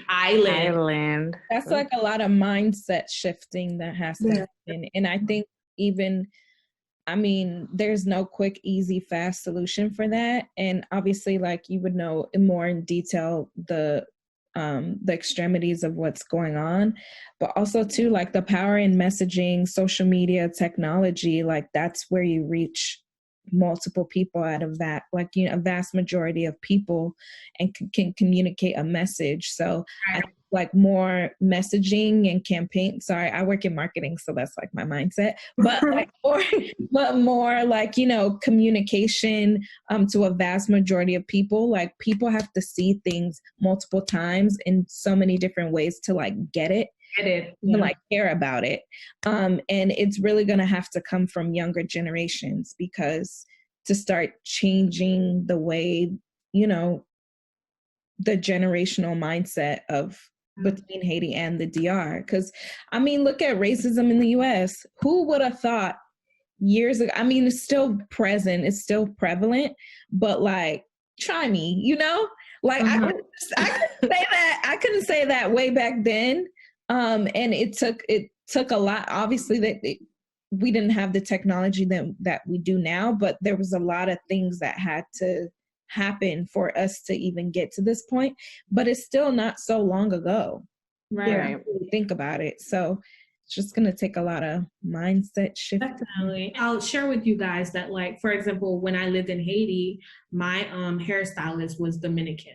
island. That's like a lot of mindset shifting that has to happen. And I think there's no quick, easy, fast solution for that. And obviously, like, you would know more in detail the extremities of what's going on, but also too, like, the power in messaging, social media, technology, like, that's where you reach multiple people out of that, like, a vast majority of people, and can communicate a message. So I think, like, more messaging and campaign. Sorry, I work in marketing, so that's like my mindset. But like more like, communication to a vast majority of people. Like, people have to see things multiple times in so many different ways to, like, get it. To, like, care about it. And it's really going to have to come from younger generations, because to start changing the way, the generational mindset of between Haiti and the DR. Because, look at racism in the US. Who would have thought years ago? It's still present, it's still prevalent, but, like, try me, like, I couldn't say that way back then. And it took a lot, obviously, that we didn't have the technology that we do now, but there was a lot of things that had to happen for us to even get to this point. But it's still not so long ago, right? Really think about it. So it's just going to take a lot of mindset shift. Definitely. I'll share with you guys that, like, for example, when I lived in Haiti, my hairstylist was Dominican.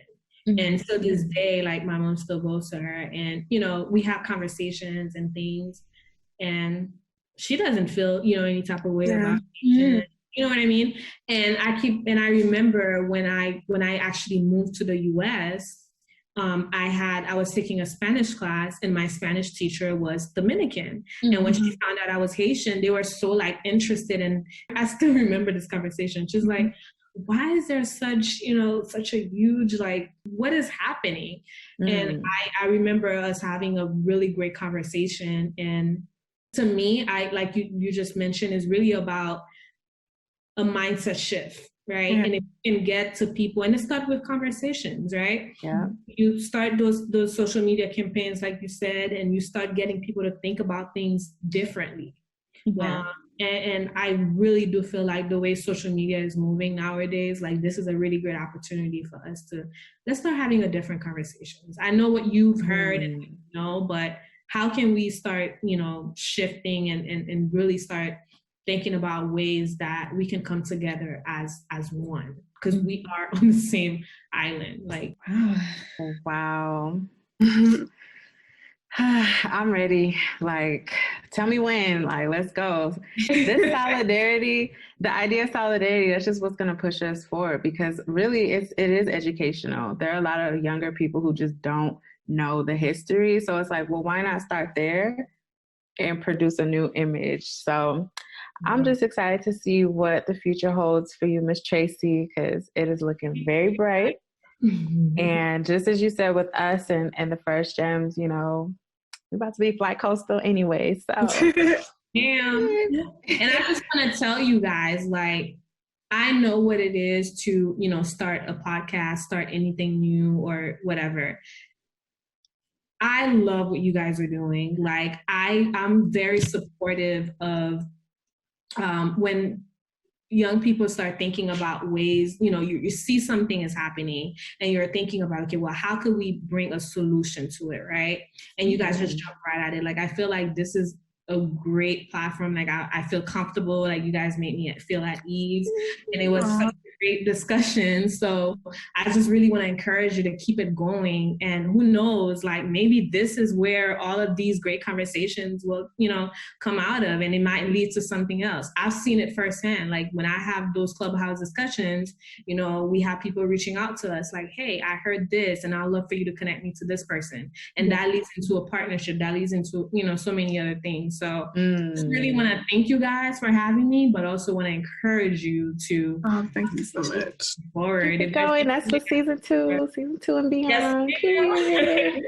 And so this day, like, my mom still goes to her, and, we have conversations and things, and she doesn't feel, any type of way about it. You know what I mean? And I remember when I actually moved to the US, I was taking a Spanish class, and my Spanish teacher was Dominican. And when she found out I was Haitian, they were so, like, interested. And I still remember this conversation. She's like, why is there such a huge, like, what is happening? And I remember us having a really great conversation. And to me, like you just mentioned, is really about a mindset shift, right? And it can get to people, and it starts with conversations, right? You start those social media campaigns, like you said, and you start getting people to think about things differently. And I really do feel like the way social media is moving nowadays, like, this is a really great opportunity for us to, let's start having a different conversations. I know what you've heard and but how can we start, shifting and really start thinking about ways that we can come together as one, because we are on the same island. Like, wow. I'm ready. Like, tell me when. Like, let's go. This solidarity, the idea of solidarity, that's just what's going to push us forward, because really it is educational. There are a lot of younger people who just don't know the history. So it's like, well, why not start there and produce a new image? So I'm just excited to see what the future holds for you, Miss Tracy, because it is looking very bright. And just as you said with us and the First Gems, you know, we're about to be flight coastal anyway. So, damn. And I just want to tell you guys, like, I know what it is to, you know, start a podcast, start anything new or whatever. I love what you guys are doing. Like, I'm very supportive of when young people start thinking about ways, you know, you see something is happening and you're thinking about, okay, well, how could we bring a solution to it, right? And you guys just jump right at it. Like, I feel like this is a great platform. Like, I feel comfortable. Like, you guys make me feel at ease. And it was such a great discussion. So I just really want to encourage you to keep it going. And who knows, like, maybe this is where all of these great conversations will, you know, come out of, and it might lead to something else. I've seen it firsthand. Like, when I have those Clubhouse discussions, you know, we have people reaching out to us like, hey, I heard this and I'd love for you to connect me to this person. And that leads into a partnership, that leads into, you know, so many other things. So I just really want to thank you guys for having me, but also want to encourage you to thank you so much. Forward. Keep going. That's for season two and beyond. Yes.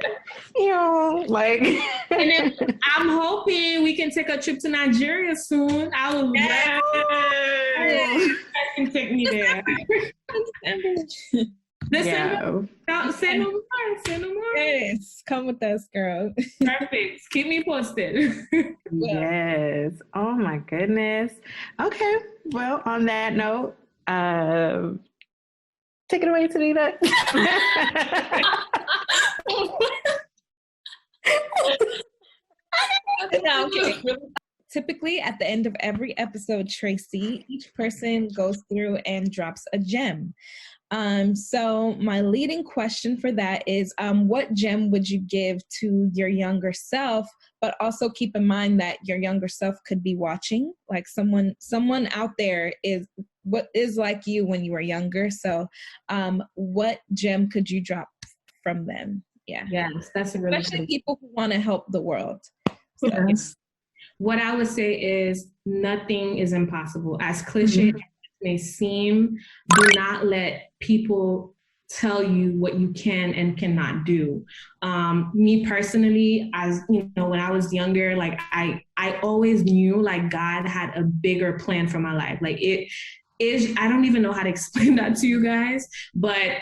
You know, like. And then I'm hoping we can take a trip to Nigeria soon. I would love you can take me there. Listen, say no more. Yes, come with us, girl. Perfect. Keep me posted. Yes. Oh my goodness. Okay. Well, on that note, take it away, Tanita. No, I'm kidding. Typically, at the end of every episode, Tracy, each person goes through and drops a gem. So my leading question for that is, what gem would you give to your younger self? But also keep in mind that your younger self could be watching, like someone out there is like you when you were younger. So, what gem could you drop from them? Yeah. Yes, that's a really especially people who want to help the world. So, yes. What I would say is nothing is impossible. As cliche as it may seem, do not let people tell you what you can and cannot do. Me personally, as you know, when I was younger, like I always knew like God had a bigger plan for my life. Like it is, I don't even know how to explain that to you guys, but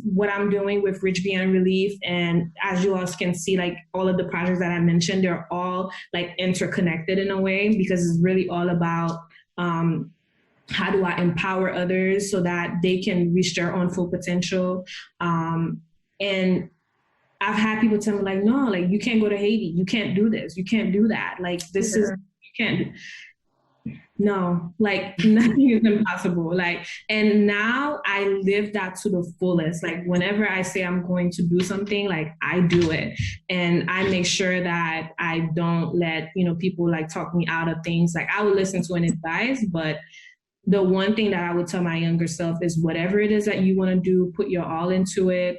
what I'm doing with Rich Beyond Relief, and as you all can see, like all of the projects that I mentioned, they're all like interconnected in a way, because it's really all about how do I empower others so that they can reach their own full potential. And I've had people tell me like, no, like you can't go to Haiti. You can't do this. You can't do that. Like this is, you can't do. No, like nothing is impossible. Like, and now I live that to the fullest. Like whenever I say I'm going to do something, like I do it. And I make sure that I don't let, people like talk me out of things. Like I will listen to an advice, but the one thing that I would tell my younger self is whatever it is that you want to do, put your all into it.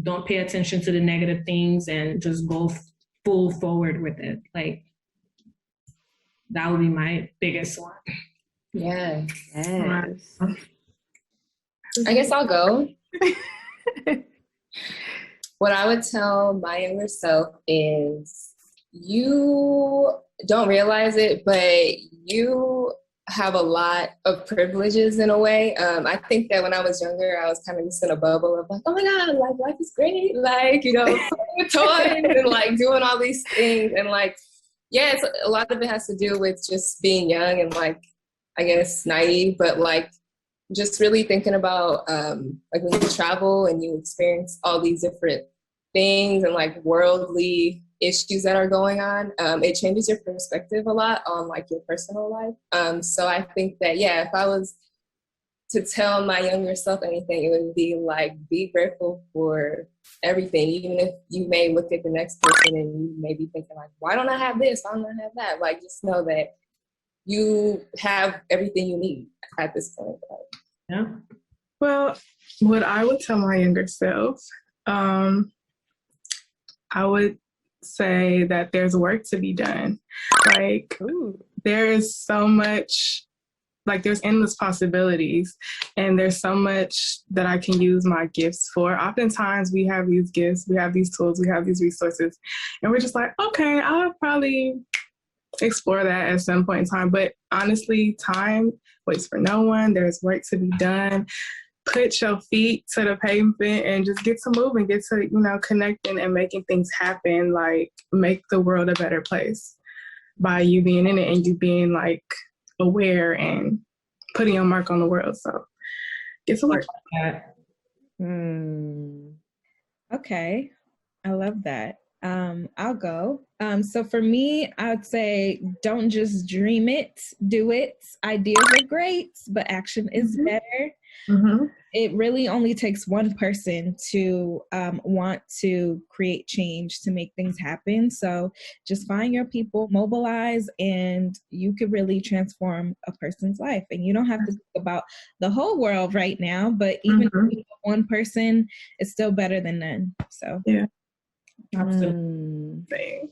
Don't pay attention to the negative things and just go full forward with it. Like, that would be my biggest one. Yes. Yes. I guess I'll go. What I would tell my younger self is you don't realize it, but you have a lot of privileges in a way. I think that when I was younger, I was kind of just in a bubble of like, oh my God, like life is great. Like, playing with toys and like doing all these things. And like, yeah, a lot of it has to do with just being young and like, I guess naive, but like just really thinking about like when you travel and you experience all these different things and like worldly issues that are going on, it changes your perspective a lot on like your personal life. So I think that, yeah, if I was to tell my younger self anything, it would be like, be grateful for everything. Even if you may look at the next person and you may be thinking like, why don't I have this? Why don't I have that? Like, just know that you have everything you need at this point. Yeah. Well, what I would tell my younger self, I would say that there's work to be done. Like, there is so much, like, there's endless possibilities, and there's so much that I can use my gifts for. Oftentimes we have these gifts, we have these tools, we have these resources, and we're just like, okay, I'll probably explore that at some point in time. But honestly, time waits for no one. There's work to be done. Put your feet to the pavement and just get to moving, get to, connecting and making things happen, like make the world a better place by you being in it and you being like aware and putting your mark on the world. So get to work. Okay. I love that. I'll go. So for me, I would say don't just dream it, do it. Ideas are great, but action is better. It really only takes one person to want to create change, to make things happen. So just find your people, mobilize, and you could really transform a person's life. And you don't have to think about the whole world right now, but even if one person is still better than none. So yeah. Absolutely.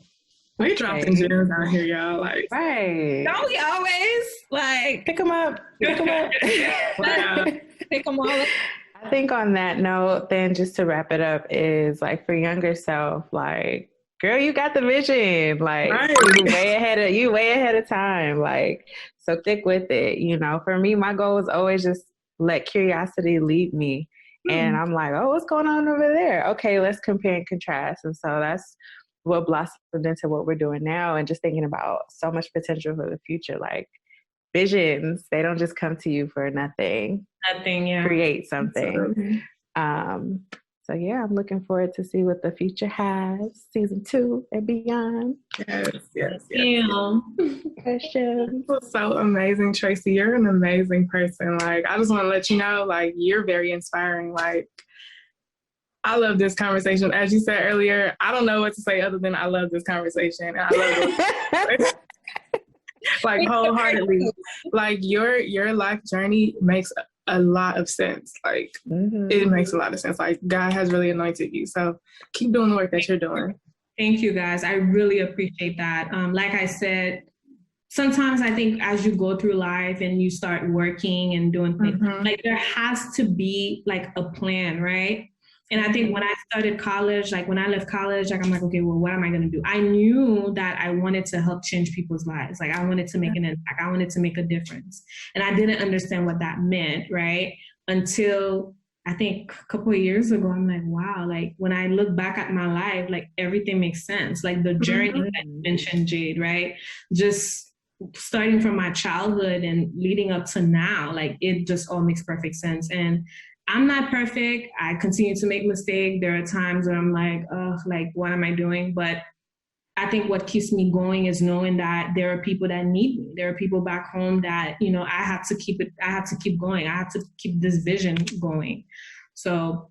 We dropping gems out here, y'all. Like, right? Don't we always like pick them up? Pick them up. Pick them all up. I think on that note, then just to wrap it up, is like for younger self, like, girl, you got the vision. Like, you way ahead of time. Like, so stick with it. For me, my goal is always just let curiosity lead me. And I'm like, oh, what's going on over there? Okay, let's compare and contrast. And so that's what blossomed into what we're doing now, and just thinking about so much potential for the future. Like, visions, they don't just come to you for nothing. Yeah. Create something. So yeah, I'm looking forward to see what the future has, season 2 and beyond. Yes. Questions. This was so amazing, Tracy. You're an amazing person. Like, I just want to let you know, like, you're very inspiring. Like, I love this conversation. As you said earlier, I don't know what to say other than I love this conversation. And I love this. Like, wholeheartedly. Like, your life journey makes a lot of sense. Like, it makes a lot of sense. Like, God has really anointed you. So keep doing the work that you're doing. Thank you, guys. I really appreciate that. Like I said, sometimes I think as you go through life and you start working and doing things, like, there has to be like a plan, right? And I think when I started college, like when I left college, like I'm like, okay, well, what am I going to do? I knew that I wanted to help change people's lives. Like, I wanted to make an impact. I wanted to make a difference. And I didn't understand what that meant, right? Until I think a couple of years ago, I'm like, wow, like when I look back at my life, like everything makes sense. Like the journey that you mentioned, Jade, right? Just starting from my childhood and leading up to now, like it just all makes perfect sense. And I'm not perfect. I continue to make mistakes. There are times where I'm like, oh, like, what am I doing? But I think what keeps me going is knowing that there are people that need me. There are people back home that, I have to keep going. I have to keep this vision going. So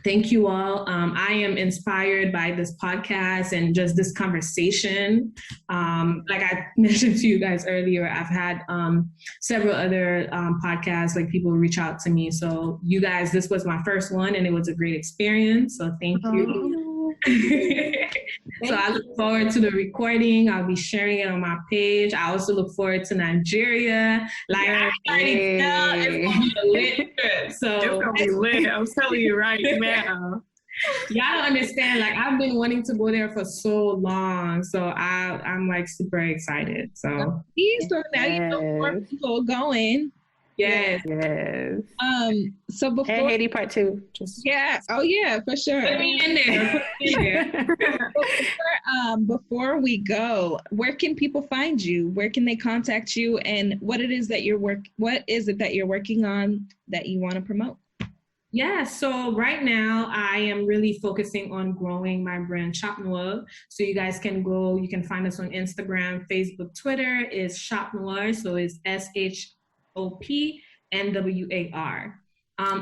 thank you all. I am inspired by this podcast and just this conversation. Like I mentioned to you guys earlier, I've had several other podcasts, like people reach out to me. So you guys, this was my first one and it was a great experience. So thank you. So I look forward to the recording. I'll be sharing it on my page. I also look forward to Nigeria. Like, I already tell it's going to be a lit trip. So it's going to be lit. I'm telling you right now. Y'all don't understand. Like, I've been wanting to go there for so long. So I'm like super excited. So now you know more people going. Yes. So before and Haiti part 2. For sure. Put me in there. Before we go, where can people find you? Where can they contact you? And what is it that you're working on that you want to promote? Yeah, so right now I am really focusing on growing my brand Shop Noir. So you guys can go, you can find us on Instagram, Facebook, Twitter is Shop Noir. So it's SHOP NWAR.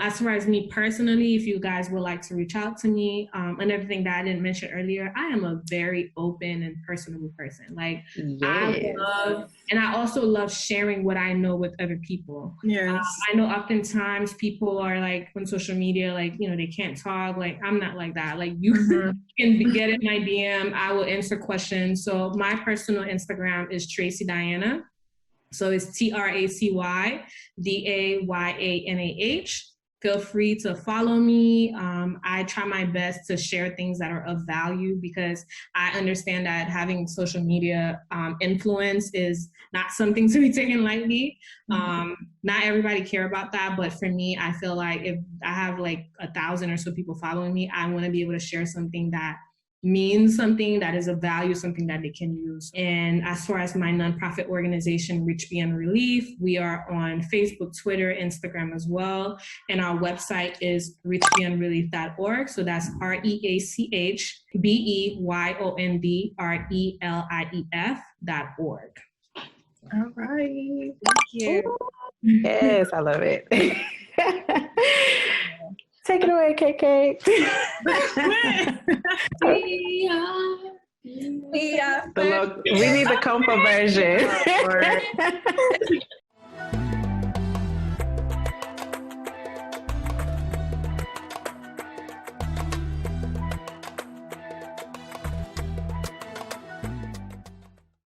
As far as me personally, if you guys would like to reach out to me, another thing that I didn't mention earlier, I am a very open and personable person. Like, I love, and I also love sharing what I know with other people. Yes. I know oftentimes people are like on social media, like, you know, they can't talk. Like, I'm not like that. Like, you can get in my DM, I will answer questions. So my personal Instagram is Tracy Diana. So it's TracyDayanah. Feel free to follow me. I try my best to share things that are of value because I understand that having social media influence is not something to be taken lightly. Not everybody care about that, but for me, I feel like if I have like 1,000 or so people following me, I want to be able to share something that means something, that is of value, something that they can use. And as far as my nonprofit organization, Rich Beyond Relief, we are on Facebook, Twitter, Instagram as well. And our website is richbeyondrelief.org. So that's REACHBEYONDRELIEF.org. All right. Thank you. Yes, I love it. Take it away, KK. We We need the compa version.